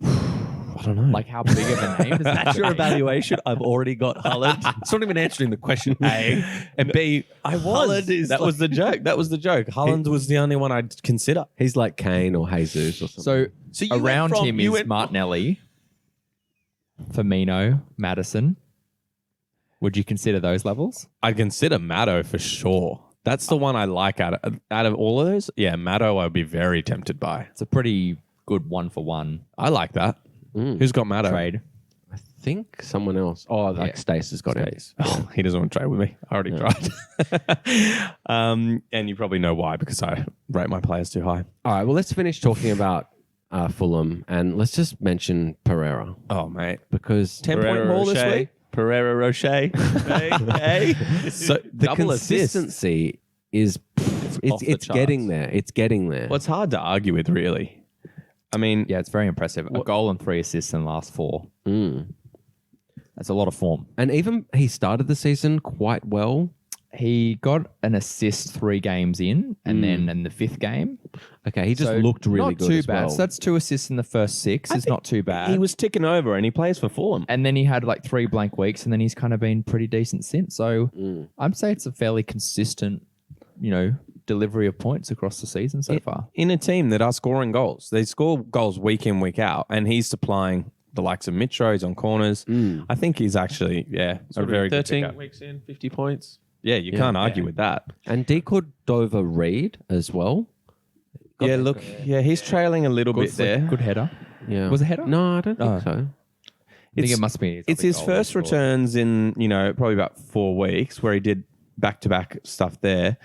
I don't know. like, how big of a name does that that's your have to be? evaluation. I've already got Haaland. It's not even answering the question. A and B. I was. Haaland is That was the joke. That was the joke. Haaland was the only one I'd consider. He's like Kane or Jesus or something. So, you went around from- him you is went- Martinelli, Firmino, Madison. Would you consider those levels? I'd consider Matto for sure. That's the one I like out of all of those. Yeah, Matto I'd be very tempted by. It's a pretty good 1-for-1 I like that. Who's got Matto? trade. I think someone else. Oh, like Stace has got it. Oh, he doesn't want to trade with me. I already tried. And you probably know why, because I rate my players too high. All right. Well, let's finish talking about Fulham and let's just mention Pereira Oh, mate. because 10-point haul this week? Pereira Rocher. Hey. So the double assist. consistency is off it's the charts. getting there. It's getting there. Well, it's hard to argue with, really. I mean, Yeah, it's very impressive. A goal and 3 assists in the last 4. Mm. That's a lot of form. And even he started the season quite well. He got an assist 3 games in, and then in the 5th game. Okay, he just So looked really not good too as bad. well. So that's 2 assists in the first 6. It's not too bad. he was ticking over and he plays for Fulham. and then he had like 3 blank weeks, and then he's kind of been pretty decent since. So I'd say it's a fairly consistent, delivery of points across the season so far. In a team that are scoring goals. They score goals week in, week out, and he's supplying the likes of Mitro. He's on corners. I think he's actually, a very good 13 pickup. weeks in, 50 points. Yeah, you can't argue with that. And D Cordova Reed as well. Yeah, look, he's trailing a little bit there. Good header. Yeah. Was it a header? No, I don't think Oh. so. I think it must be. It's his first returns in, probably about 4 weeks where he did back-to-back stuff there.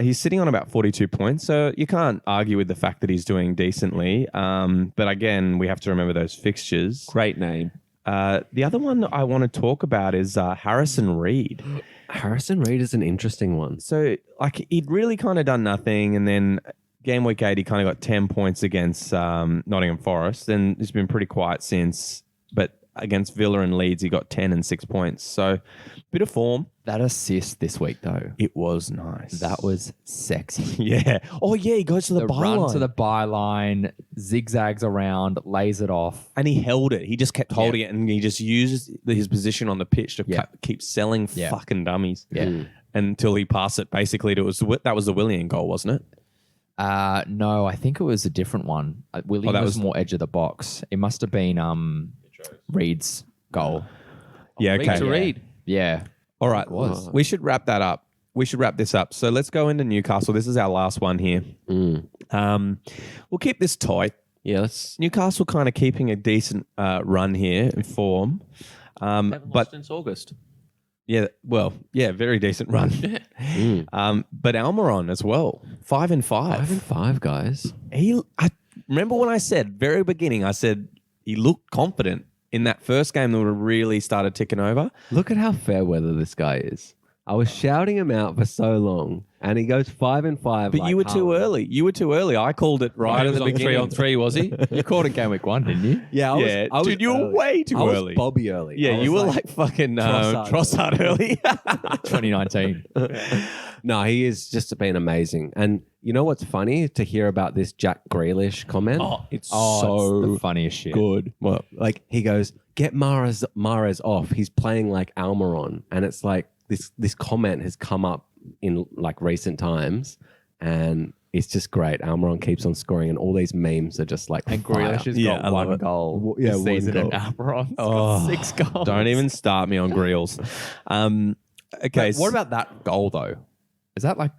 He's sitting on about 42 points, so you can't argue with the fact that he's doing decently. But again, we have to remember those fixtures. Great name. The other one I want to talk about is Harrison Reed. Harrison Reed is an interesting one. So, he'd really kind of done nothing, and then game week 8, he kind of got 10 points against Nottingham Forest, and he's been pretty quiet since. But against Villa and Leeds, he got 10 and 6 points. So, bit of form. That assist this week, though, It was nice. that was sexy. Yeah. Oh, yeah, he goes to the, The byline. run to the byline, zigzags around, lays it off. And he held it. He just kept holding it, and he just uses his position on the pitch to keep selling fucking dummies. Yeah. Until he passed it basically to that was the Willian goal, wasn't it? No, I think it was a different one. William that was was- more edge of the box. It must have been Reed's goal. Yeah, Read okay. to read. Yeah. All right. was. We should wrap that up. We should wrap this up. So let's go into Newcastle. This is our last one here. We'll keep this tight. Yeah, let's. Newcastle kind of keeping a decent run here in form. Haven't But lost since August. yeah, well, yeah, very decent run. But Almiron as well, 5-5. 5-5, guys. I remember when I said very beginning, I said he looked confident in that first game that really started ticking over. Look at how fair weather this guy is. I was shouting him out for so long, and he goes 5-5. But you were too early. You were too early. I called it right He at was the on beginning. 3-on-3, was he? You called it game week 1, didn't you? Yeah, I was dude, you were early. way too I was early. Bobby early. Yeah, I was you were like fucking Trossard Trossard early. 2019. No, he is just been amazing. And you know what's funny to hear about this Jack Grealish comment? It's It's so the funniest shit. good. Well, Like he goes, "Get Mahrez off. He's playing like Almiron," and it's like this comment has come up in like recent times, and it's just great. Almiron keeps on scoring, and all these memes are just like And fire. Grealish has Yeah, I got love one it. goal Yeah, this one season, goal. and Almiron's got 6 goals. don't even start me on Greals. Okay, But what about that goal though? Is that like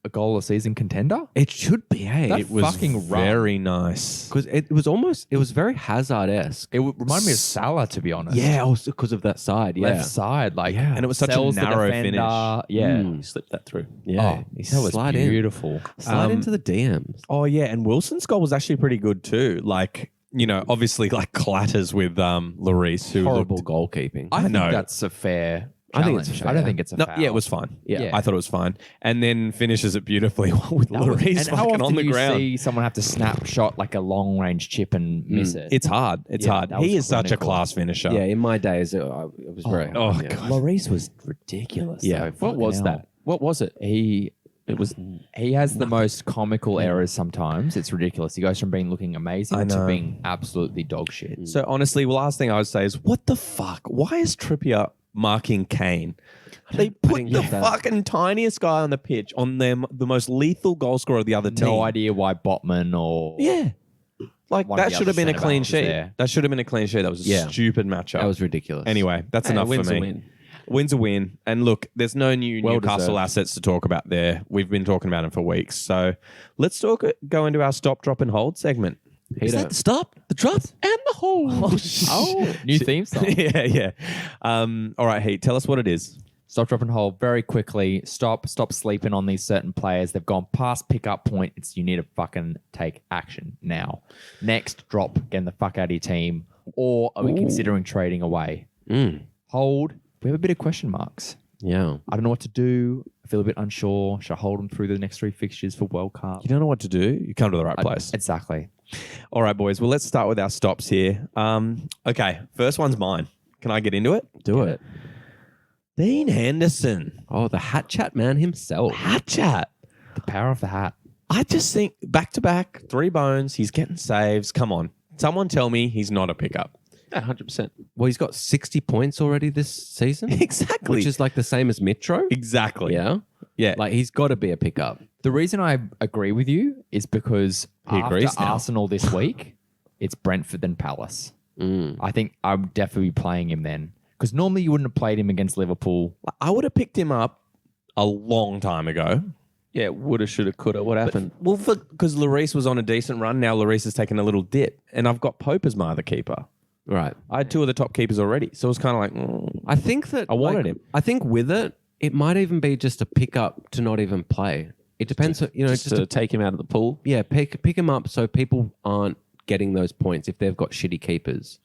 a goal a season contender? It should be, hey. That It was fucking run. very nice. because it was very Hazard-esque. It would remind me of Salah, to be honest. Yeah, also because of that side. Yeah, Left side, like, Yeah. And it was such a sells the narrow defender. finish. Yeah. He slipped that through. yeah. Oh, He that was slide in. beautiful. Slide into the DMs. Oh yeah, and Wilson's goal was actually pretty good too. Like, you know, obviously like clatters with Lloris, who Horrible looked, goalkeeping. I think know. that's a fair I think it's challenge. fair. I don't think it's a no, foul. yeah, it was fine. Yeah. I thought it was fine, and then finishes it beautifully with That was- Lloris and how fucking often on the do you ground. see someone have to snapshot like a long range chip and miss it? It's hard. It's Yeah, hard. that He was is such a clinical. class finisher. Yeah, in my days, it was very hard. Oh, yeah. God. Lloris was ridiculous. Yeah. though. What Fucking was hell. that? What was it? It was. He has the most comical errors. Sometimes it's ridiculous. He goes from being looking amazing I to know. being absolutely dog shit. So honestly, the last thing I would say is, what the fuck? Why is Trippier marking Kane? They put didn't the get that. fucking tiniest guy on the pitch on them, the most lethal goal scorer of the other team. No idea why Botman or Yeah. Like, One of that the should have other been a clean centre-backs sheet. there. That should have been a clean sheet. That was a Yeah. stupid matchup. That was ridiculous. Anyway, that's Hey, enough win's for a me. win. Win's a win. And look, there's no new Well Newcastle deserved. assets to talk about there. We've been talking about them for weeks. So let's go into our stop, drop, and hold segment. Is that the stop, the drop, and the hold? Oh, new theme song. yeah, yeah. All right, Heat, tell us what it is. Stop, drop, and hold very quickly. Stop sleeping on these certain players. They've gone past pickup point. You need to fucking take action now. Next, drop, getting the fuck out of your team. Or are we considering trading away? Hold. We have a bit of question marks. Yeah. I don't know what to do. I feel a bit unsure. Should I hold them through the next 3 fixtures for World Cup? You don't know what to do. You come to the right place. Exactly. All right, boys. Well, let's start with our stops here. Okay, first one's mine. Can I get into it? Do it. Dean Henderson. Oh, the hat chat man himself. Hat chat. The power of the hat. I just think back to back, 3 bones. He's getting saves. Come on. Someone tell me he's not a pickup. Yeah, 100%. Well, he's got 60 points already this season. Exactly. Which is like the same as Mitro. exactly. Yeah. Yeah. Like he's got to be a pickup. The reason I agree with you is because He after agrees now. Arsenal this week, it's Brentford and Palace. I think I would definitely be playing him then. Because normally you wouldn't have played him against Liverpool. I would have picked him up a long time ago. Yeah, woulda, shoulda, coulda. What happened? Well, because Lloris was on a decent run. Now Lloris has taken a little dip. And I've got Pope as my other keeper. Right. I had 2 of the top keepers already. So it was kind of like, I think that I wanted him. I think with it, it might even be just a pickup to not even play. It depends. Just to take him out of the pool. Pick him up so people aren't getting those points if they've got shitty keepers.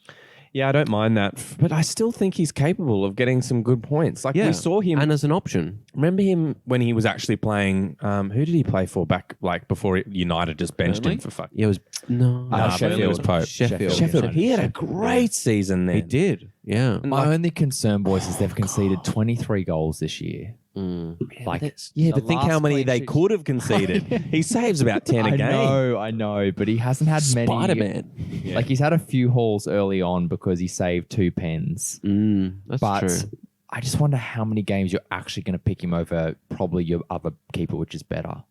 yeah, I don't mind that. But I still think he's capable of getting some good points. Like we saw him. and as an option. Remember him when he was actually playing? Who did he play for back like before United just benched him Burnley? for fuck? Yeah, it was no. Nah, Burnley was Pope. Sheffield. Sheffield. He had a great season then. He did. Yeah. My only concern, boys, is they've conceded 23 goals this year. Like, Yeah, the but think how last many clean they sheet- could have conceded. He saves about 10 a game. I know, but he hasn't had many. Spider-Man. Like, he's had a few hauls early on because he saved 2 pens. That's But true. I just wonder how many games you're actually going to pick him over probably your other keeper, which is better.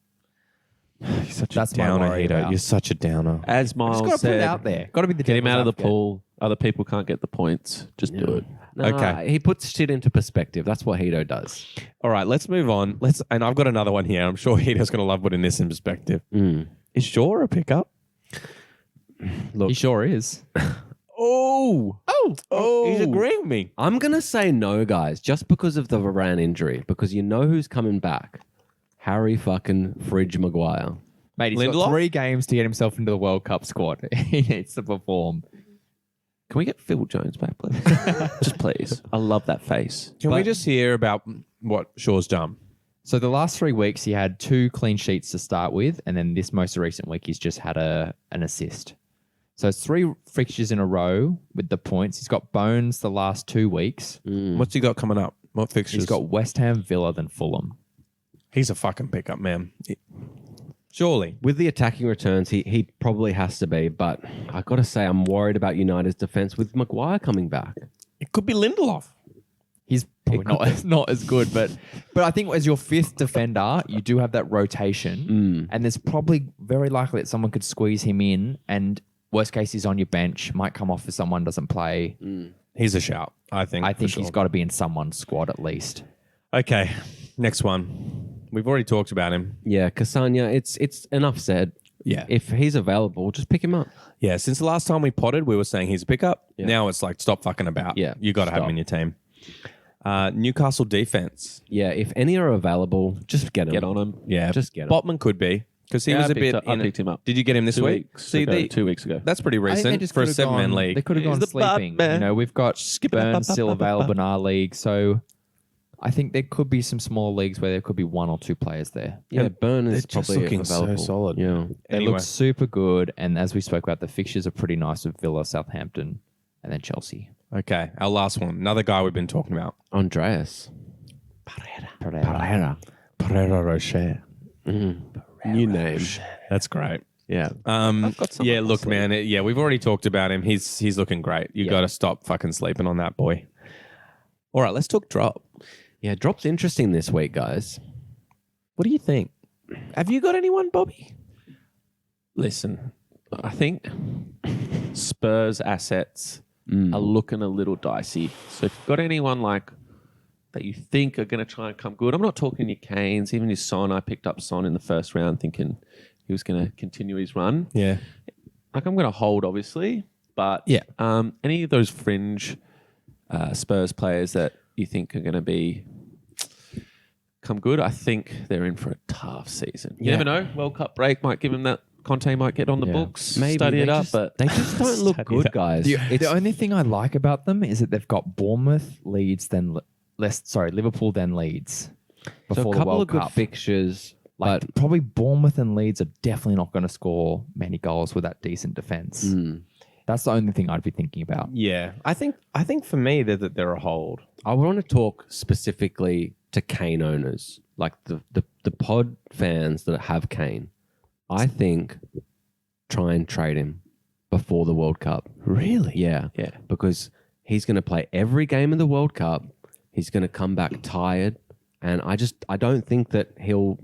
You're such That's a my downer, worry Hito. about. You're such a downer. As Just Miles got to put said, it out there. Got to be the get him devil's out of the advocate. pool. Other people can't get the points. Just do it. No, Okay. He puts shit into perspective. That's what Hito does. All right, let's move on. And I've got another one here. I'm sure Hito's going to love putting this in perspective. Is Shaw a pickup? He sure is. He's agreeing with me. I'm going to say no, guys, just because of the Varane injury, because you know who's coming back. Harry fucking Fridge Maguire. Mate, he's Lindelof? got 3 games to get himself into the World Cup squad. He needs to perform. Can we get Phil Jones back, please? Just please. I love that face. Can we just hear about what Shaw's done? So the last 3 weeks, he had 2 clean sheets to start with, and then this most recent week, he's just had an assist. So it's 3 fixtures in a row with the points. He's got Bones the last 2 weeks. What's he got coming up? What fixtures? He's got West Ham, Villa, then Fulham. He's a fucking pickup, man. Surely. With the attacking returns, he probably has to be, but I got to say, I'm worried about United's defense with Maguire coming back. It could be Lindelof. He's probably not as good, but I think as your 5th defender, you do have that rotation, and there's probably very likely that someone could squeeze him in, and worst case, he's on your bench, might come off if someone doesn't play. He's a shout, I think. He's got to be in someone's squad at least. Okay, next one. We've already talked about him. Yeah, Cassagna, it's enough said. Yeah. If he's available, just pick him up. Yeah, since the last time we potted, we were saying he's a pickup. Yeah. Now it's like, stop fucking about. Yeah, You got to have him in your team. Newcastle defense. Yeah, if any are available, just get him. Get on him. Yeah. Just get him. Botman could be, because he was a bit... I picked him up. Did you get him this 2 week? weeks See, ago, 2 weeks ago. that's pretty I think they recent just for a could have 7-man gone- league. They could have He's gone the sleeping. Batman. You know, we've got Skip it. Burns still available in our league, so I think there could be some smaller leagues where there could be 1 or 2 players there. Yeah, Burn is they're just probably looking so available. solid. Yeah. They Anyway. look super good, and as we spoke about, the fixtures are pretty nice with Villa, Southampton, and then Chelsea. Okay, our last one. Another guy we've been talking about. Andreas. Pereira. Pereira Rocher. New name. That's great. Yeah. got some Yeah, up my look, sleeve. man. We've already talked about him. He's looking great. You got to stop fucking sleeping on that boy. All right, let's talk drop. Yeah, drop's interesting this week, guys. What do you think? Have you got anyone, Bobby? Listen, I think Spurs assets are looking a little dicey. So if you've got anyone like that you think are going to try and come good, I'm not talking your Canes, even your Son. I picked up Son in the first round thinking he was going to continue his run. Yeah. Like I'm going to hold, obviously, but Yeah. any of those fringe Spurs players that you think are going to come good, I think they're in for a tough season. You Yeah. never know. World Cup break might give them that. Conte might get on the books, Maybe study it they up, just- but they just don't look Study good, it up. guys. The only thing I like about them is that they've got Bournemouth, Leeds, then Liverpool, then Leeds So before a the couple World of good Cup. fixtures, Like but probably Bournemouth and Leeds are definitely not going to score many goals with that decent defense. That's the only thing I'd be thinking about. Yeah. I think for me that they're a hold. I want to talk specifically to Kane owners, like the pod fans that have Kane. I think try and trade him before the World Cup. Really? Yeah. Yeah. Because he's going to play every game of the World Cup. He's going to come back tired. And I don't think that he'll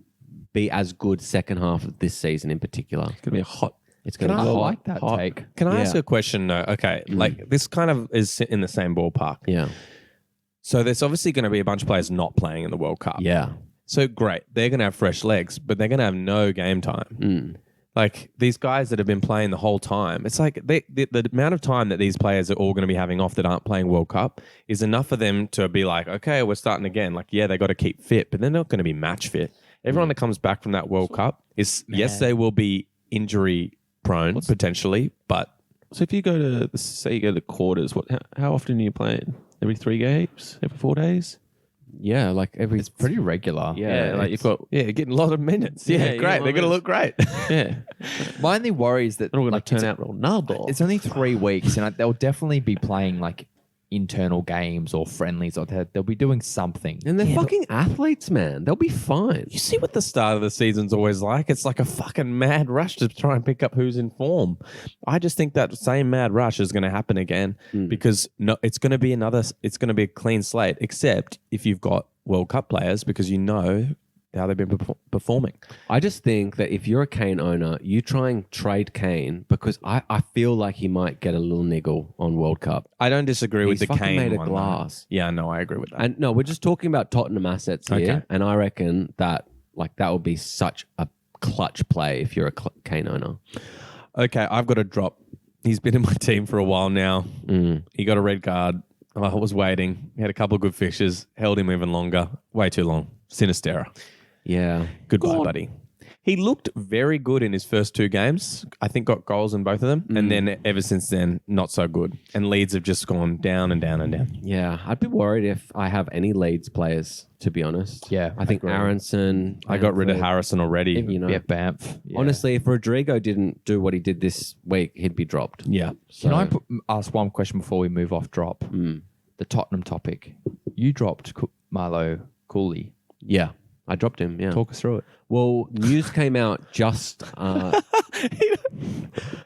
be as good second half of this season in particular. it's going to be a hot. It's going to Can be I hot. like that hot. take. Can I Yeah. ask a question though? Okay. Like this kind of is in the same ballpark. Yeah. So there's obviously going to be a bunch of players not playing in the World Cup. Yeah. So great. They're going to have fresh legs, but they're going to have no game time. Like these guys that have been playing the whole time, it's like the amount of time that these players are all going to be having off that aren't playing World Cup is enough for them to be like, okay, we're starting again. Like, yeah, they got to keep fit, but they're not going to be match fit. Everyone that comes back from that World Cup is, yes, they will be injury prone potentially, but So if you go to, say you go to the quarters, how often are you playing? Every 3 games? Every 4 days? Yeah. Like every. It's pretty regular. Yeah. like you've got. yeah, getting a lot of minutes. Yeah, Yeah, you great. know They're what I going to mean? look great. Yeah. My only worry is that They're all going like, to turn out Ronaldo. it's only 3 weeks, and they'll definitely be playing like internal games or friendlies, or they'll be doing something. And they're fucking athletes, man. They'll be fine. You see what the start of the season's always like? It's like a fucking mad rush to try and pick up who's in form. I just think that same mad rush is going to happen again because it's going to be a clean slate, except if you've got World Cup players, because they've been performing. I just think that if you're a Kane owner, you try and trade Kane because I feel like he might get a little niggle on World Cup. I don't disagree with He's the fucking Kane made of one, though. glass. Yeah, no, I agree with that. And no, we're just talking about Tottenham assets here, Okay. and I reckon that that would be such a clutch play if you're a Kane owner. Okay, I've got a drop. He's been in my team for a while now. He got a red card. I was waiting. He had a couple of good fixtures. Held him even longer. Way too long. Sinistera. Yeah. Goodbye, buddy. He looked very good in his first 2 games. I think got goals in both of them. And then ever since then, not so good. And Leeds have just gone down and down and down. Yeah, I'd be worried if I have any Leeds players, to be honest. Yeah, I think agree. Aronson. I got rid of Bamford, Harrison already. You know, Yeah, Banff. Yeah. honestly, if Rodrigo didn't do what he did this week, he'd be dropped. Yeah. So, Can I ask one question before we move off drop? The Tottenham topic. You dropped Marlo Cooley. Yeah, I dropped him. Yeah. Talk us through it. Well, news came out just.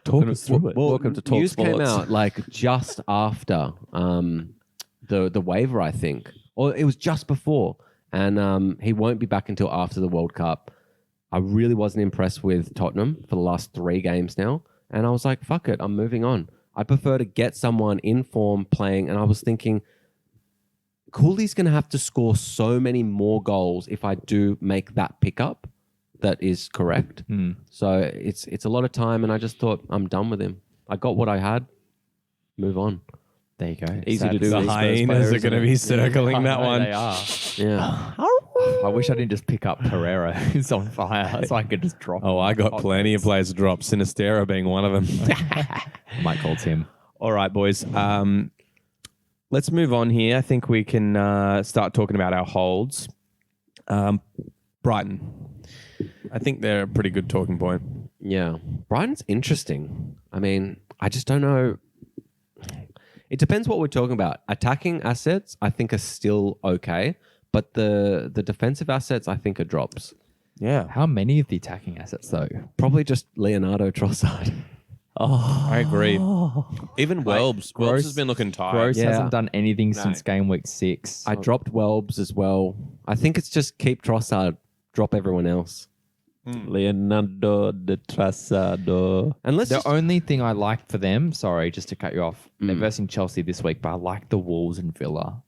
Talk us through it. Welcome to Talk News came Sports. out like just after the waiver, I think, or it was just before, and he won't be back until after the World Cup. I really wasn't impressed with Tottenham for the last 3 games now, and I was like, "Fuck it, I'm moving on." I prefer to get someone in form playing, and I was thinking, Cooley's going to have to score so many more goals if I do make that pickup. That is correct. So it's a lot of time, and I just thought I'm done with him. I got what I had. Move on. There you go. Easy to do. The with Spurs hyenas players, are isn't going to it? be circling that one. They are. Yeah. I wish I didn't just pick up Pereira, who's on fire, so I could just drop Oh, I got plenty of players to drop. Sinistera being one of them. Mike calls him. All right, boys. Let's move on here. I think we can start talking about our holds. Brighton. I think they're a pretty good talking point. Yeah. Brighton's interesting. I mean, I just don't know. It depends what we're talking about. Attacking assets, I think, are still okay, but the defensive assets, I think, are drops. Yeah. How many of the attacking assets, though? Probably just Leonardo Trossard. I agree. Even Welbs. Welbs Gross- has been looking tired. Gross Yeah. hasn't done anything since game week 6. I dropped Welbs as well. I think it's just keep Trossard, drop everyone else. Leonardo de Trossard. And let's The just, only thing I liked for them, sorry, just to cut you off, they're versing Chelsea this week, but I like the Wolves and Villa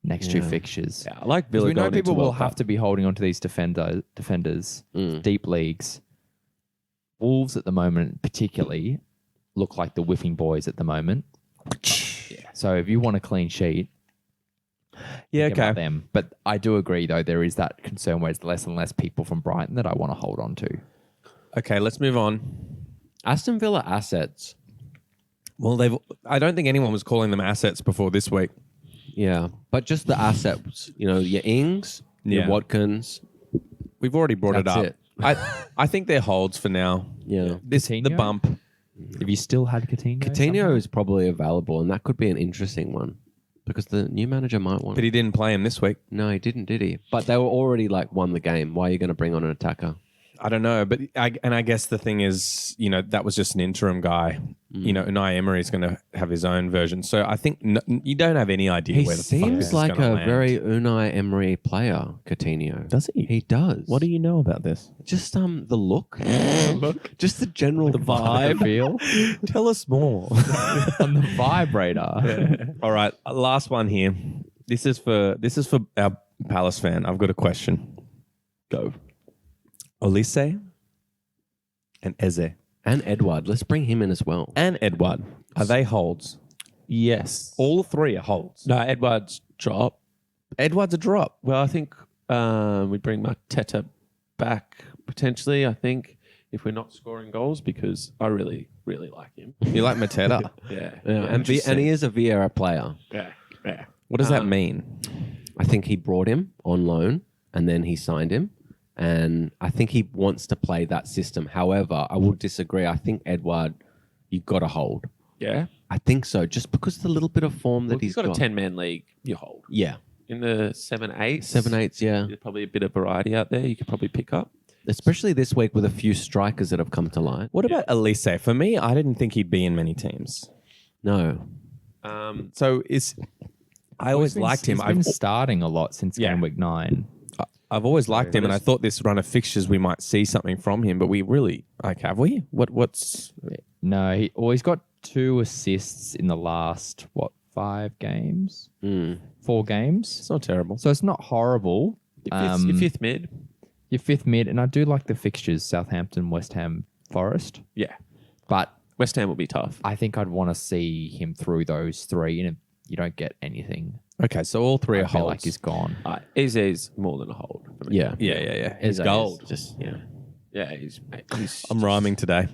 next 2 fixtures. Yeah, I like 'Cause Villa. we know going people into will World have Cup. to be holding on to these defenders, deep leagues. Wolves at the moment, particularly, look like the whipping boys at the moment. So if you want a clean sheet, Yeah, think about okay. them. But I do agree, though, there is that concern where it's less and less people from Brighton that I want to hold on to. Okay, let's move on. Aston Villa assets. Well, I don't think anyone was calling them assets before this week. Yeah. But just the assets, your Ings, your Yeah. Watkins. We've already brought it That's up. it. I think they're holds for now. Yeah. The Coutinho? bump. If you still had Coutinho? Coutinho is probably available, and that could be an interesting one because the new manager might want. But he didn't play him this week. No, he didn't, did he? But they were already won the game. Why are you going to bring on an attacker? I don't know, but I guess the thing is, that was just an interim guy. Unai Emery is going to have his own version. So I think you don't have any idea He where the fuck this seems is like gonna a land. very Unai Emery player, Coutinho. Does he? He does. What do you know about this? Just the look, just the general vibe feel Tell us more. on the vibrator. All right, last one here. This is for our Palace fan. I've got a question. Go. Olise and Eze And Edward. Let's bring him in as well. and Edward, are they holds? Yes. All 3 are holds. No, Edward's drop. Edward's a drop. Well, I think we bring Mateta back potentially. I think if we're not scoring goals, because I really, really like him. You like Mateta? Yeah. Yeah, and he is a Vieira player. Yeah. Yeah. What does that mean? I think he brought him on loan and then he signed him. And I think he wants to play that system. However, I will disagree. I think Edward, you've got to hold. Yeah. I think so, just because of the little bit of form that Well, he's he's got a 10-man league. You hold Yeah. in the 7-8. 7-8s, yeah. There's probably a bit of variety out there. You could probably pick up. Especially this week with a few strikers that have come to light. What about Olise? For me, I didn't think he'd be in many teams. No. So I always liked him. He's been starting a lot since Yeah. game week 9. I've always liked him, and I thought this run of fixtures we might see something from him, but we really have we? What's No, he's got 2 assists in the last 5 games, 4 games. it's not terrible. So it's not horrible. Your fifth mid. Your 5th mid, and I do like the fixtures: Southampton, West Ham, Forest. Yeah. But West Ham will be tough. I think I'd want to see him through those 3, and if you don't get anything, Okay, so all 3 are I feel holds. like he's gone. Eze's more than a hold. For me. Yeah. Yeah. He's Eze gold. is just Yeah, he's I'm rhyming today.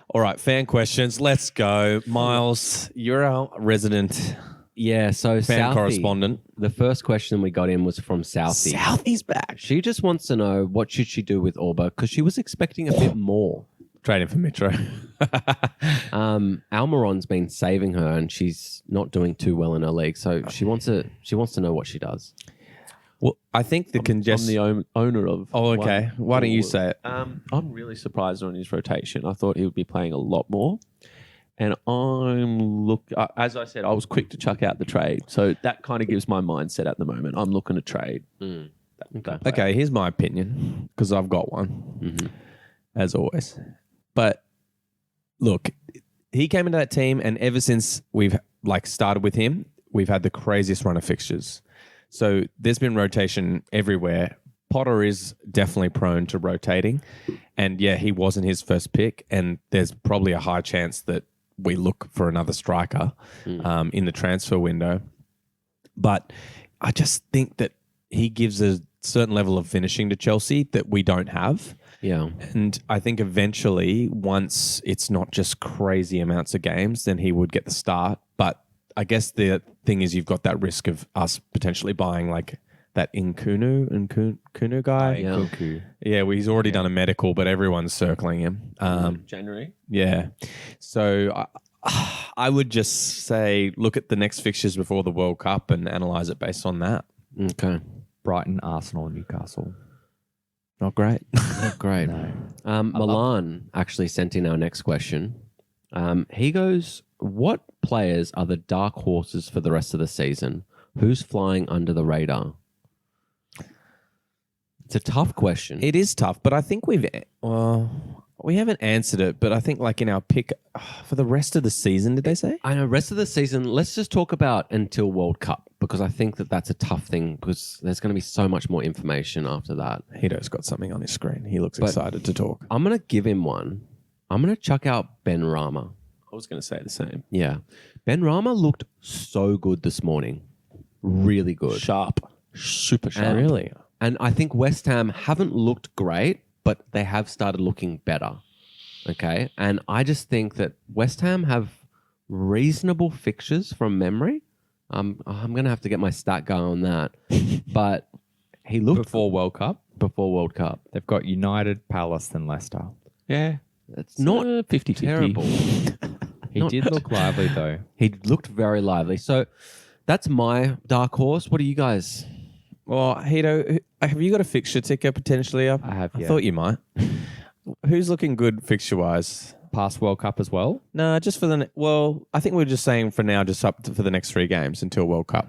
All right, fan questions. Let's go. Miles, you're our resident Yeah, so fan Southie, correspondent. the first question we got in was from Southie. Southie's back. She just wants to know what should she do with Orba because she was expecting a bit more. Trading for Mitro. Almiron's been saving her, and she's not doing too well in her league. So she wants to know what she does. Well, I think the I'm congestion. the owner of. Oh, okay. Why don't you say it? I'm really surprised on his rotation. I thought he would be playing a lot more. And as I said, I was quick to chuck out the trade. So that kind of gives my mindset at the moment. I'm looking to trade. that player. Okay, here's my opinion because I've got one, as always. But look, he came into that team, and ever since we've started with him, we've had the craziest run of fixtures. So there's been rotation everywhere. Potter is definitely prone to rotating, and yeah, he wasn't his first pick, and there's probably a high chance that we look for another striker in the transfer window. But I just think that he gives a certain level of finishing to Chelsea that we don't have. Yeah. And I think eventually, once it's not just crazy amounts of games, then he would get the start. But I guess the thing is, you've got that risk of us potentially buying that Nkunu guy. Yeah. Cuckoo. Yeah, well, he's already done a medical, but everyone's circling him. January. Yeah. So I would just say look at the next fixtures before the World Cup and analyse it based on that. Okay. Brighton, Arsenal, Newcastle. Not great. Not great. No. Milan actually sent in our next question. He goes, what players are the dark horses for the rest of the season? Who's flying under the radar? It's a tough question. It is tough, but I think we haven't answered it, but I think in our pick for the rest of the season, did they say? I know, rest of the season, let's just talk about until World Cup, because I think that's a tough thing because there's going to be so much more information after that. Hito's got something on his screen. He looks excited to talk. I'm going to give him one. I'm going to chuck out Ben Rama. I was going to say the same. Yeah. Ben Rama looked so good this morning. Really good. Sharp. Super sharp. And- Really? And I think West Ham haven't looked great, but they have started looking better. Okay. And I just think that West Ham have reasonable fixtures from memory. I'm going to have to get my stat guy on that. But he looked Before World Cup, before World Cup. they've got United, Palace, and Leicester. Yeah. It's not 50-50. terrible. He Not- did look lively though. He looked very lively. So that's my dark horse. What do you guys? Well, Hito, have you got a fixture ticker potentially up? I have, I yeah. thought you might. Who's looking good fixture-wise? Past World Cup as well. No, just for I think we're just saying for now, just for the next 3 games until World Cup.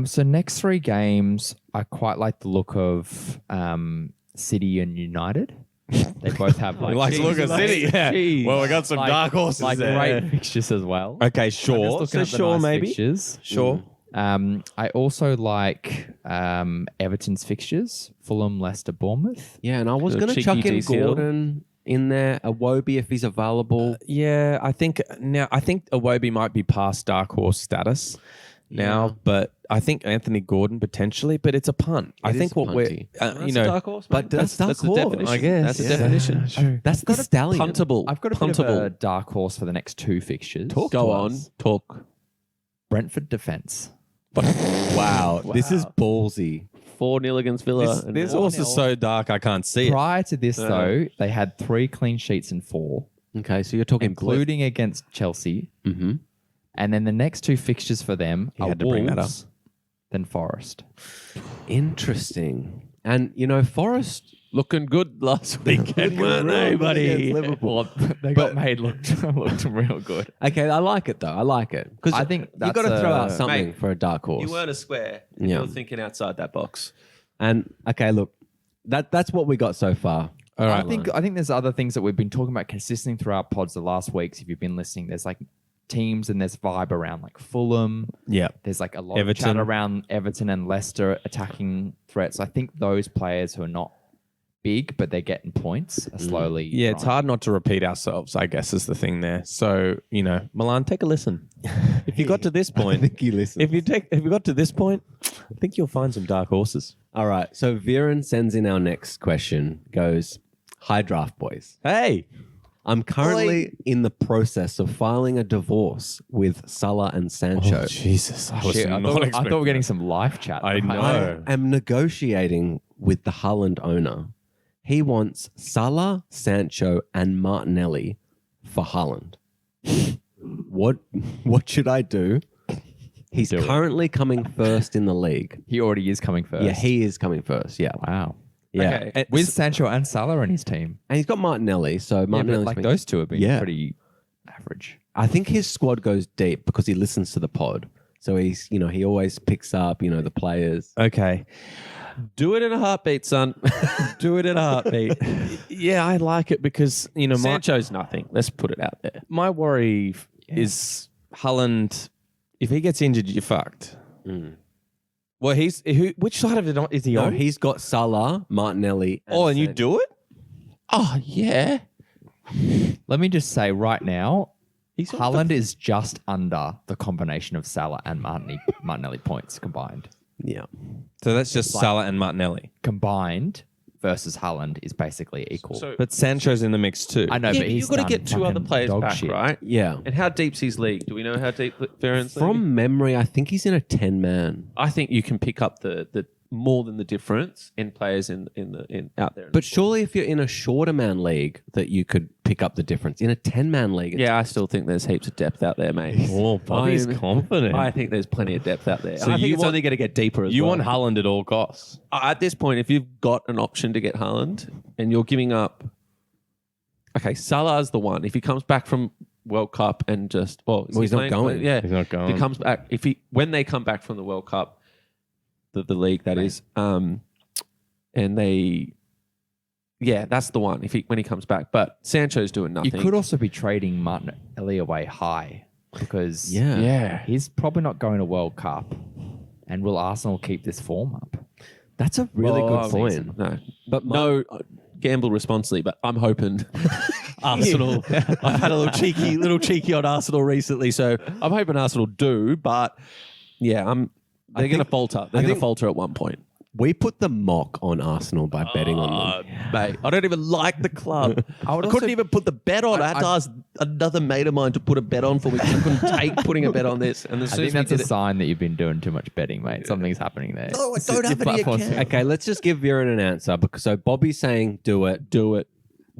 So next 3 games, I quite like the look of City and United. They both have He likes to look at City. Yeah. Well, we got some dark horses there. great fixtures as well. Okay, I'm just sure. looking So at the sure, nice maybe. fixtures. Sure. I also like Everton's fixtures: Fulham, Leicester, Bournemouth. Yeah, and I was The going to cheeky chuck in DCL. Gordon in there, Iwobi if he's available. Yeah, I think Iwobi might be past dark horse status now, but I think Anthony Gordon potentially, but it's a punt. I is think what punty. we're, dark horse, But that's dark the horse. definition. I guess. That's the Yeah. definition. That's the stallion. puntable. I've got a bit of a puntable. dark horse for the next 2 fixtures. Go on. Talk. Brentford defense. Wow, this is ballsy. 4-0 against Villa. This horse is so dark I can't see it. Prior to this, though, they had 3 clean sheets in 4, Okay, so you're talking including against Chelsea. Mm-hmm. And then the next 2 fixtures for them are had to Wolves, bring that up. then Forest. Interesting. And Forest. looking good last weekend, weren't they, buddy? Well, they got made look real good. Okay, I like it though. I like it because I think you got to that's throw out a- something Mate, for a dark horse. You weren't a square. Yeah. You were thinking outside that box. And okay, look, that's what we got so far. All right. I think there's other things that we've been talking about consistently throughout pods the last weeks. If you've been listening, there's like teams and there's vibe around like Fulham. Yeah. There's like a lot Everton. of chat around Everton and Leicester attacking threats. I think those players who are not big, but they're getting points are slowly. Yeah, it's hard not to repeat ourselves, I guess, is the thing there. So, Milan, take a listen. If you got to this I point, think you listen. if you got to this point, I think you'll find some dark horses. All right. So Viren sends in our next question. Goes, hi draft boys. Hey, I'm currently in the process of filing a divorce with Salah and Sancho. Jesus, I Shit, I thought we were getting some live chat. I know. I am negotiating with the Haaland owner. He wants Salah, Sancho, and Martinelli for Haaland. What should I do? He's Do it. currently coming first in the league. He already is coming first. Yeah, he is coming first. Yeah. Wow. Yeah. Okay. With Sancho and Salah on his team. And he's got Martinelli. So Yeah, but Martinelli's like been- those two have been Yeah. pretty average. I think his squad goes deep because he listens to the pod. So he's, he always picks up, the players. Okay. Do it in a heartbeat, son. Do it in a heartbeat. Yeah, I like it because, Sancho's nothing. Let's put it out there. my worry is Haaland, if he gets injured, you're fucked. Well, which side of it is he No, on? he's got Salah, Martinelli. and you Sancho. do it? Oh, yeah. Let me just say right now, He's on Haaland is just under the combination of Salah and Martinelli points combined. Yeah. So that's just Salah and Martinelli. Combined versus Haaland is basically equal. So, But Sancho's in the mix too. I know, yeah, but he's you've got to done get two other fucking players dog back, shit. right? Yeah. And how deep's his league? Do we know how deep Ferent's league? From memory, I think he's in a 10-man. I think you can pick up the more than the difference in players in out there. But surely if you're in a shorter man league that you could pick up the difference. In a 10-man league. it's- yeah, I still think there's heaps of depth out there, mate. Oh, Bobby's confident. I think there's plenty of depth out there. So I think you it's want- only going to get deeper as you well. want Haaland at all costs. At this point, if you've got an option to get Haaland and you're giving up, okay, Salah's the one. If he comes back from World Cup and just he's not going. Yeah, He's not If going. he comes back, when they come back from the World Cup, the league that is, and they, that's the one. When he comes back, but Sancho's doing You nothing. could also be trading Martinelli away high because Yeah. he's probably not going to World Cup. And will Arsenal keep this form up? That's a really good point. No, But no, gamble responsibly. But I'm hoping Arsenal. I've had a little cheeky on Arsenal recently, so I'm hoping Arsenal do. But yeah, they're going to falter. They're going to falter at one point. we put the mock on Arsenal by betting on them. Mate, I don't even like the club. I couldn't even put the bet on. I had to ask another mate of mine to put a bet on for me because I couldn't take putting a bet on this. And as I soon think as we that's a did it, sign that you've been doing too much betting, mate. Something's happening there. no, I don't have any account. Okay, let's just give Viren an answer. So Bobby's saying do it. Do it.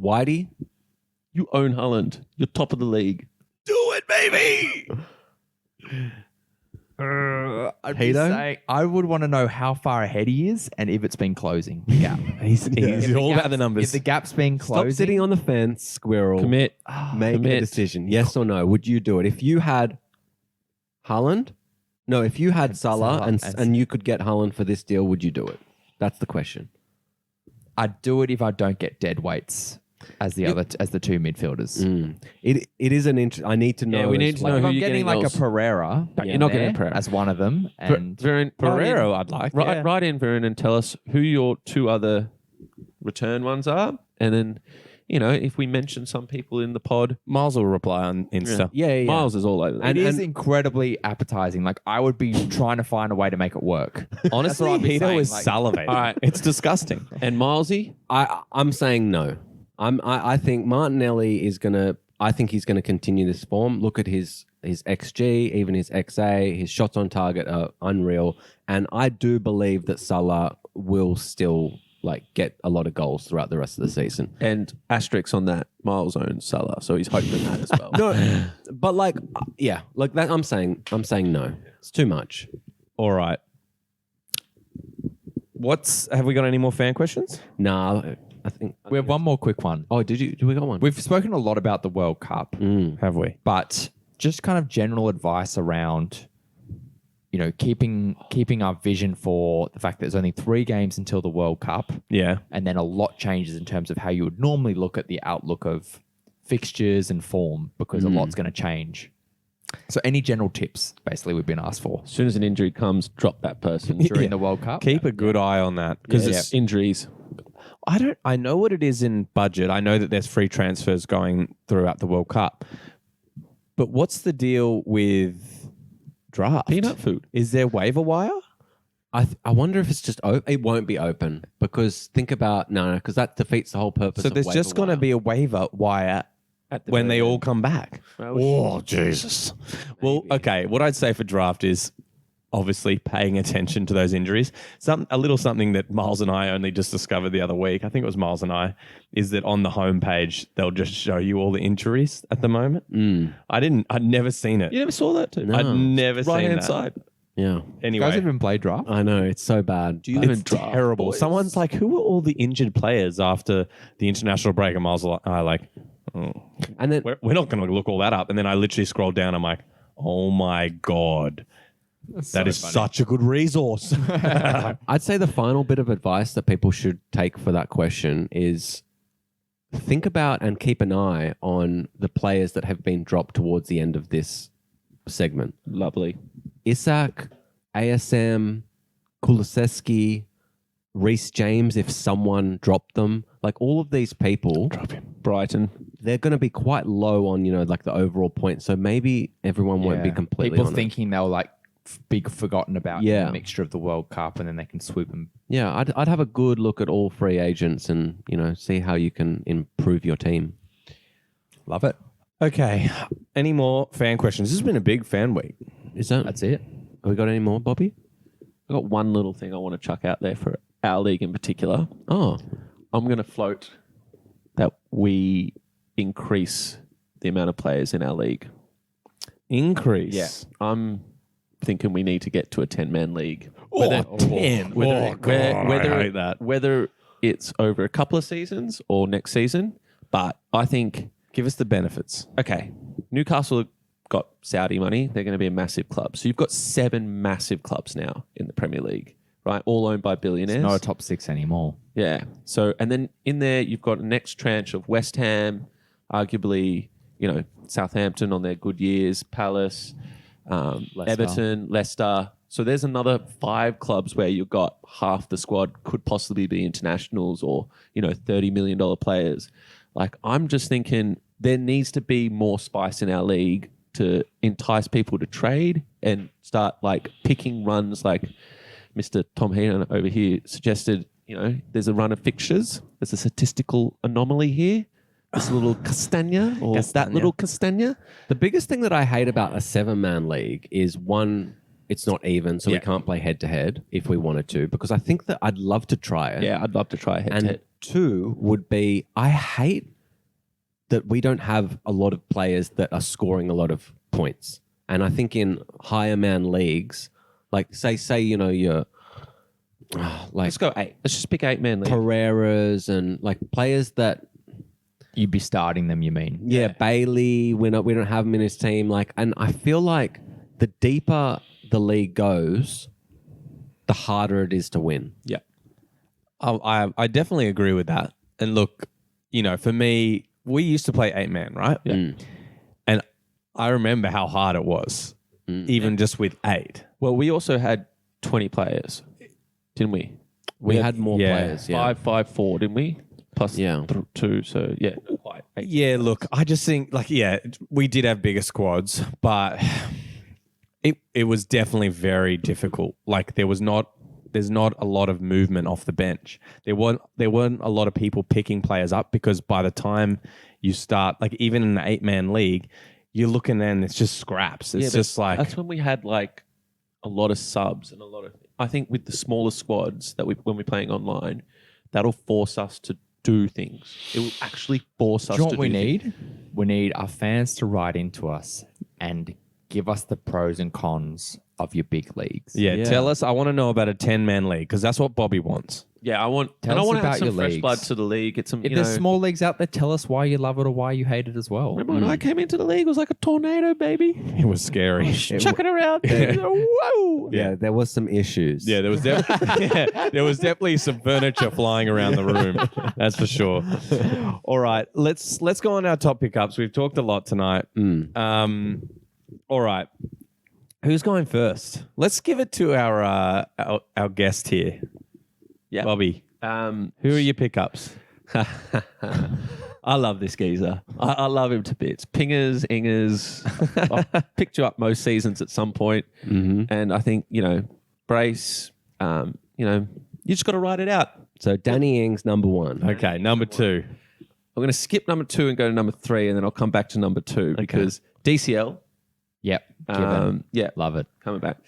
Whitey? You own Haaland. You're top of the league. Do it, baby. I'd be Hito? saying, I would want to know how far ahead he is and if it's been closing the gap. He's If all about gap's- the numbers. If the gap's been Stop closing, sitting on the fence, squirrel. Commit. Make a Commit. decision. Yes or no? Would you do it? If you had Haaland? No, if you had Salah Salah and- and you could get Haaland for this deal, would you do it? That's the question. I'd do it if I don't get dead weights as the two midfielders. It is an I need to know. Yeah, we as need to well. know If who I'm you're getting getting like else. a Pereira, You're not getting a there Pereira. as one of them, and Pereiro, I'd like. Yeah. Write in, Veron, and tell us who your two other return ones are. And then, if we mention some people in the pod, Miles will reply on Insta. Yeah. Miles is all over that. it is incredibly appetizing. Like I would be trying to find a way to make it work. Honestly, I'd be Hito saying, is like- salivating. All right. It's disgusting. And Milesy, I'm saying no. I think Martinelli is gonna. I think he's gonna continue this form. Look at his XG, even his XA, his shots on target are unreal, and I do believe that Salah will still get a lot of goals throughout the rest of the season. and asterisks on that, Miles owns Salah, so he's hoping that as well. No, but that. I'm saying no. It's too much. All right. Have we got any more fan questions? Nah, I think. We have one more quick one. Oh, do we got one? We've spoken a lot about the World Cup, Have we? but just kind of general advice around, keeping our vision for the fact that there's only 3 games until the World Cup, Yeah. and then a lot changes in terms of how you would normally look at the outlook of fixtures and form because a lot's going to change. So any general tips, basically, we've been asked for As soon as an injury comes, drop that person. during the World Cup. Keep a good eye on that because Because it's injuries. I know what it is in budget. I know that there's free transfers going throughout the World Cup. But what's the deal with draft? Peanut food. Is there waiver wire? I wonder if it's just it won't be open because think about because that defeats the whole purpose. So of there's waiver just going to wire. be a waiver wire At the when very they all end. come back. Well, Jesus. Well, okay. What I'd say for draft is obviously paying attention to those injuries. A little something that Miles and I only just discovered the other week, I think it was Miles and I, is that on the homepage, they'll just show you all the injuries at the moment. I'd never seen it. You never saw that too? No. I'd never seen Right-hand that. side. Yeah, You Anyway. guys even play draft? I know it's so bad. Do you But even It's draft terrible. boys? Someone's like, who are all the injured players after the international break? And Miles and I like, and then we're not going to look all that up. And then I literally scroll down. I'm like, oh my God. That is such a good resource. I'd say the final bit of advice that people should take for that question is think about and keep an eye on the players that have been dropped towards the end of this segment. Lovely. Isak, ASM, Kulusevski, Reece James, if someone dropped them, like all of these people, Brighton. they're going to be quite low on, like the overall point. So maybe everyone won't be completely People on it. thinking they'll like be forgotten about in Yeah. the mixture of the World Cup, and then they can swoop them. Yeah, I'd have a good look at all free agents and, see how you can improve your team. Love it. Okay. Any more fan questions? This has been a big fan week. Is that? That's it. Have we got any more, Bobby? I've got one little thing I want to chuck out there for our league in particular. Oh, I'm going to float that we increase the amount of players in our league. Increase. I'm thinking we need to get to a 10-man league. Oh, 10. Whether I hate that. Whether it's over a couple of seasons or next season, but I think, Give us the benefits. okay, Newcastle have got Saudi money. They're going to be a massive club. So you've got 7 massive clubs now in the Premier League, right? All owned by billionaires. It's not a top 6 anymore. Yeah. So, and then in there, you've got a next tranche of West Ham, arguably, Southampton on their good years, Palace, Everton, Leicester. So there's another 5 clubs where you've got half the squad could possibly be internationals or, $30 million players. Like, I'm just thinking there needs to be more spice in our league to entice people to trade and start like picking runs like Mr. Tom Heaton over here suggested. There's a run of fixtures. There's a statistical anomaly here. This little castagna or that little castagna. the biggest thing that I hate about a 7-man league is one, it's not even, so we can't play head to head if we wanted to, because I think that I'd love to try it. Yeah, I'd love to try head to And head. 2 would be, I hate that we don't have a lot of players that are scoring a lot of points. And I think in higher man leagues, like say you're like Let's go 8. Let's just pick 8-man league. Pereiras and like players that You'd be starting them, you mean? Bailey, we don't have him in his team. Like, and I feel like the deeper the league goes, the harder it is to win. Yeah. I definitely agree with that. And look, for me, we used to play 8-man, right? Yeah. And I remember how hard it was, even just with 8. Well, we also had 20 players, didn't we? We had more yeah. players. Yeah. 5-5-4, didn't we? Plus Yeah. 2. So, yeah, quite. 8. Yeah, look, I just think we did have bigger squads, but it was definitely very difficult. Like there's not a lot of movement off the bench. There weren't a lot of people picking players up because by the time you start, like even in the 8-man league, you're looking and it's just scraps. It's but just like that's when we had like a lot of subs and a lot of. I think with the smaller squads that when we're playing online, that'll force us to do things. It will actually force us Do you know to what we do things. need? We need our fans to write into us and give us the pros and cons of your big leagues. Yeah, tell us. I want to know about a 10-man league because that's what Bobby wants. Yeah, I want. Tell and I us want to about add some your fresh leagues. blood to the league. Get some. If You there's know, small leagues out there, tell us why you love it or why you hate it as well. remember when I came into the league? It was like a tornado, baby. It was scary. Chuck it around. Whoa. Yeah, there was some issues. Yeah, there was there was definitely some furniture flying around the room. That's for sure. All right, let's go on our top pickups. We've talked a lot tonight. All right, who's going first? Let's give it to our guest here. Yeah. Bobby. Who are your pickups? I love this geezer. I love him to bits. Pingers, ingers. I've picked you up most seasons at some point. And I think, Brace, you just got to ride it out. So Danny Ings, number 1. Okay, number 2. I'm going to skip number 2 and go to number 3, and then I'll come back to number 2 because DCL. Yep. Given. Yeah, Love it. coming back.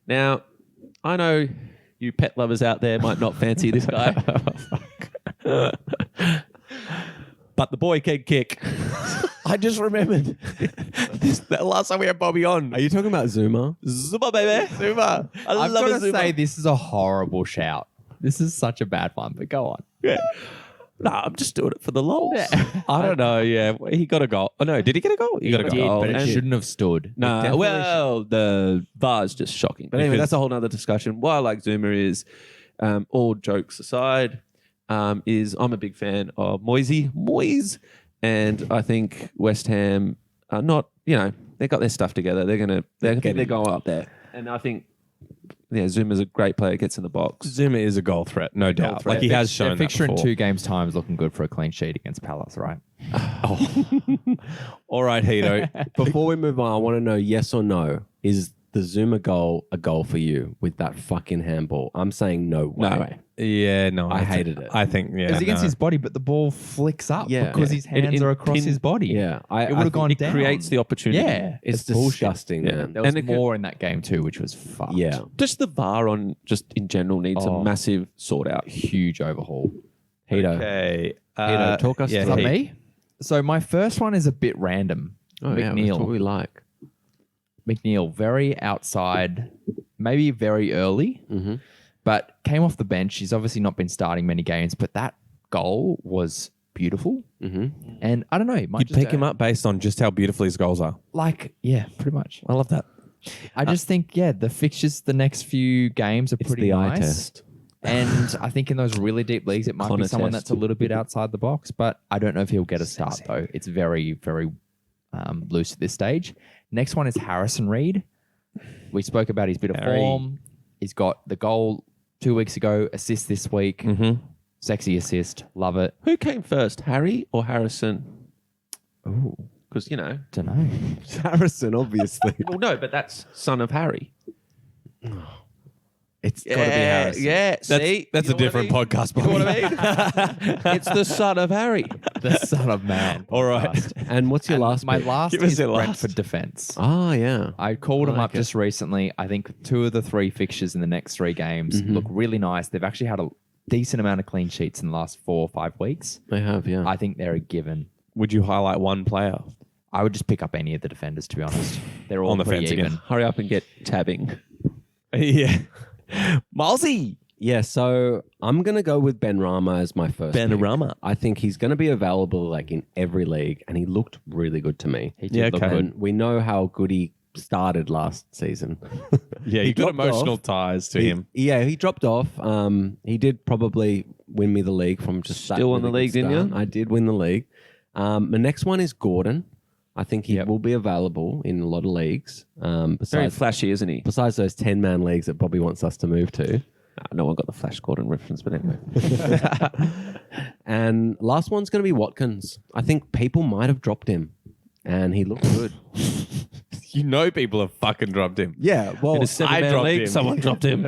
Now, I know you pet lovers out there might not fancy this guy. But the boy can kick. I just remembered the last time we had Bobby on. Are you talking about Zuma? Zuma, baby. Zuma. I I've love got it, to Zuma. say, this is a horrible shout. This is such a bad one, but go on. Yeah. No, I'm just doing it for the lols. Yeah. I don't know. Yeah, he got a goal. Oh no, did he get a goal? He got a Did, goal. but it and- shouldn't have stood. No, well, the VAR is just shocking. But anyway, that's a whole nother discussion. Why I like Zuma is, all jokes aside, is I'm a big fan of Moyes, and I think West Ham are not. They got their stuff together. They're going up there, and I think. Yeah, Zuma's a great player, gets in the box. Zuma is a goal threat, no doubt. threat. Like he has shown Their that fixture in before. 2 games' time is looking good for a clean sheet against Palace, right? All right, Hito. Before we move on, I want to know yes or no. Is the Zuma goal a goal for you with that fucking handball? I'm saying no way. No way. Yeah, no, I hated it. I think yeah, It was against no. his body, but the ball flicks up Yeah. because Yeah. his hands are across his body. Yeah, It would have gone It down. creates the opportunity. Yeah. it's bullshit. disgusting, Yeah. man. There was And it more in that game too, which was fucked. Yeah. Just the VAR on just in general needs a massive sort out. Huge overhaul. Hito. Okay, Hito, talk us yeah, Is through that Heat. me? So my first one is a bit random. Oh, yeah, that's what we like. McNeil, very outside, maybe very early, but came off the bench. He's obviously not been starting many games, but that goal was beautiful. And I don't know, it might You'd just pick him up based on just how beautiful his goals are. like, yeah, pretty much. I love that. I just think, the fixtures the next few games are It's pretty the eye nice. test. And I think in those really deep leagues, it might be Connor someone test. that's a little bit outside the box, but I don't know if he'll get a start though. It's very, very loose at this stage. Next one is Harrison Reed. We spoke about his bit of Harry. form. He's got the goal 2 weeks ago, assist this week. Sexy assist. Love it. Who came first, Harry or Harrison? Ooh, Because, don't know. Harrison, obviously. well, no, but that's son of Harry. It's got to be Harrison. Yeah, That's a different podcast. You know what I mean? It's the son of Harry. The son of man. All right. podcast. And what's your And last my pick? last Give us is your last. Brentford defense. Oh, yeah. I called him like up it. just recently. I think 2 of the 3 fixtures in the next 3 games look really nice. They've actually had a decent amount of clean sheets in the last 4 or 5 weeks. They have, yeah. I think they're a given. Would you highlight one player? I would just pick up any of the defenders, to be honest. They're all On the pretty fence even. again. Hurry up and get tabbing. Yeah, Malsey. Yeah, so I'm going to go with Ben Rama as my first pick. Benrahma. I think he's going to be available like in every league, and he looked really good to me. He did Yeah, look okay. good. And we know how good he started last season. Yeah, He you got dropped emotional off. ties to him. Yeah, he dropped off. He did probably win me the league from just that Still won the really league, good didn't you? start. I did win the league. The next one is Gordon. I think he Yep. will be available in a lot of leags. Very Besides flashy, isn't he? besides those 10-man leagues that Bobby wants us to move to. No one got the Flash Gordon reference, but anyway. And last one's going to be Watkins. I think people might have dropped him, and he looked good. You know, people have fucking dropped him. Yeah, well, In a I 7-man dropped league, him. someone dropped him.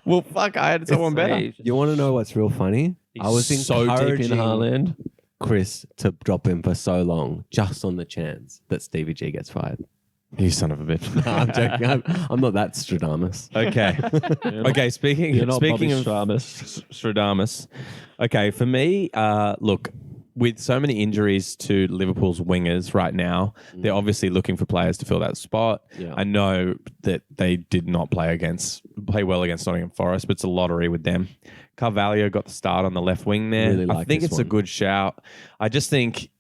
Well, fuck, I had someone better. you want to know what's real funny? I was so deep encouraging in Haaland. Chris to drop him for so long, just on the chance that Stevie G gets fired. You son of a bitch. No, I'm joking. I'm not that Stradamus. Okay. Okay. Speaking You're not speaking Bobby of Stradamus. Stradamus. Okay, for me, look, with so many injuries to Liverpool's wingers right now, they're obviously looking for players to fill that spot. Yeah. I know that they did not play well against Nottingham Forest, but it's a lottery with them. Carvalho got the start on the left wing there. Really I like think this it's a one. good shout. I just think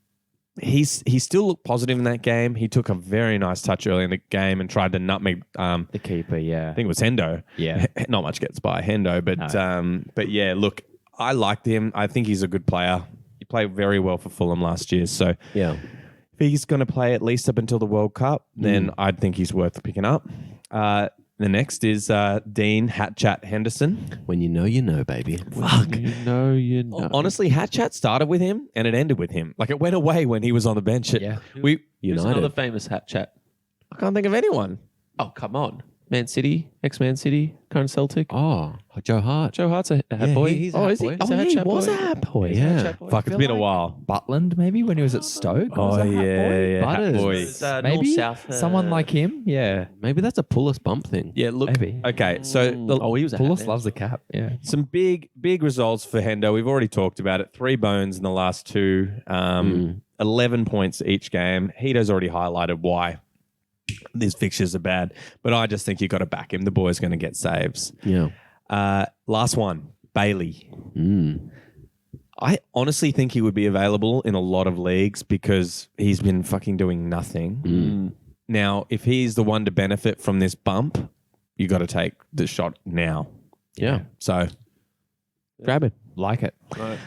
he still looked positive in that game. He took a very nice touch early in the game and tried to nutmeg. The keeper, yeah. I think it was Hendo. Yeah. Not much gets by Hendo, but yeah, look, I liked him. I think he's a good player. He played very well for Fulham last year. So Yeah. if he's going to play at least up until the World Cup, then I'd think he's worth picking up. The next is Dean Hatchat Henderson. When you know, baby. Fuck. You know. Honestly, Hatchat started with him and it ended with him. Like it went away when he was on the bench. Yeah. Who's United. another famous hat chat? I can't think of anyone. Oh, come on. Man City, ex-Man City, current Celtic. Oh, Joe Hart. Joe Hart's a hat Yeah, boy. he's a oh, hat is he? boy. He's a hat chat boy. hat boy. Yeah. Fuck, it's been a while. Butland, maybe, when he was at Stoke. Oh, Was that Hat Boy? yeah. Hat Butters. boy. It's, Maybe North-South, someone like him. Yeah. Maybe that's a pull us bump thing. Yeah, look. Maybe. Okay, so he was a hat Pulis man. loves the cap. Yeah. some big results for Hendo. We've already talked about it. 3 bones in the last 2. 11 points each game. Hito's already highlighted why these fixtures are bad, but I just think you got to back him. The boy's going to get saves. Yeah. Last one, Bailey. Mm. I honestly think he would be available in a lot of leagues because he's been fucking doing nothing. Now, if he's the one to benefit from this bump, you got to take the shot now. Yeah. So grab it. Like it. Right.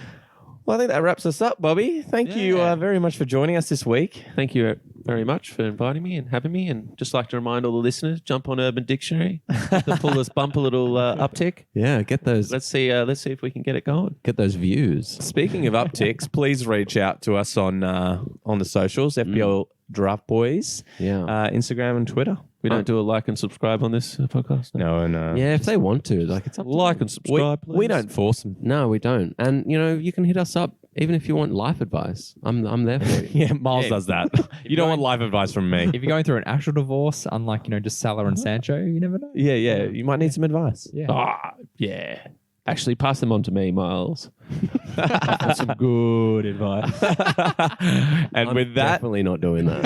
Well, I think that wraps us up, Bobby. Thank you Yeah. very much for joining us this week. Thank you very much for inviting me and having me. And just like to remind all the listeners, jump on Urban Dictionary, to pull this bump a little uptick. Yeah. Get those Let's see if we can get it going. views. Speaking of upticks, please reach out to us on the socials, FPL Draft Boys, Yeah. Instagram and Twitter. We don't do a like and subscribe on this podcast. No. Yeah, if they want to, like it's up to Like them. and subscribe, please. We don't force them. No, we don't. And you can hit us up even if you want life advice. I'm there for you. Yeah, Miles does that. You don't want life advice from me. If you're going through an actual divorce, unlike, just Salah and Sancho, you never know. Yeah. You might need some advice. Yeah. Ah, yeah. Actually, pass them on to me, Miles. Some good advice. And I'm with that, definitely not doing that.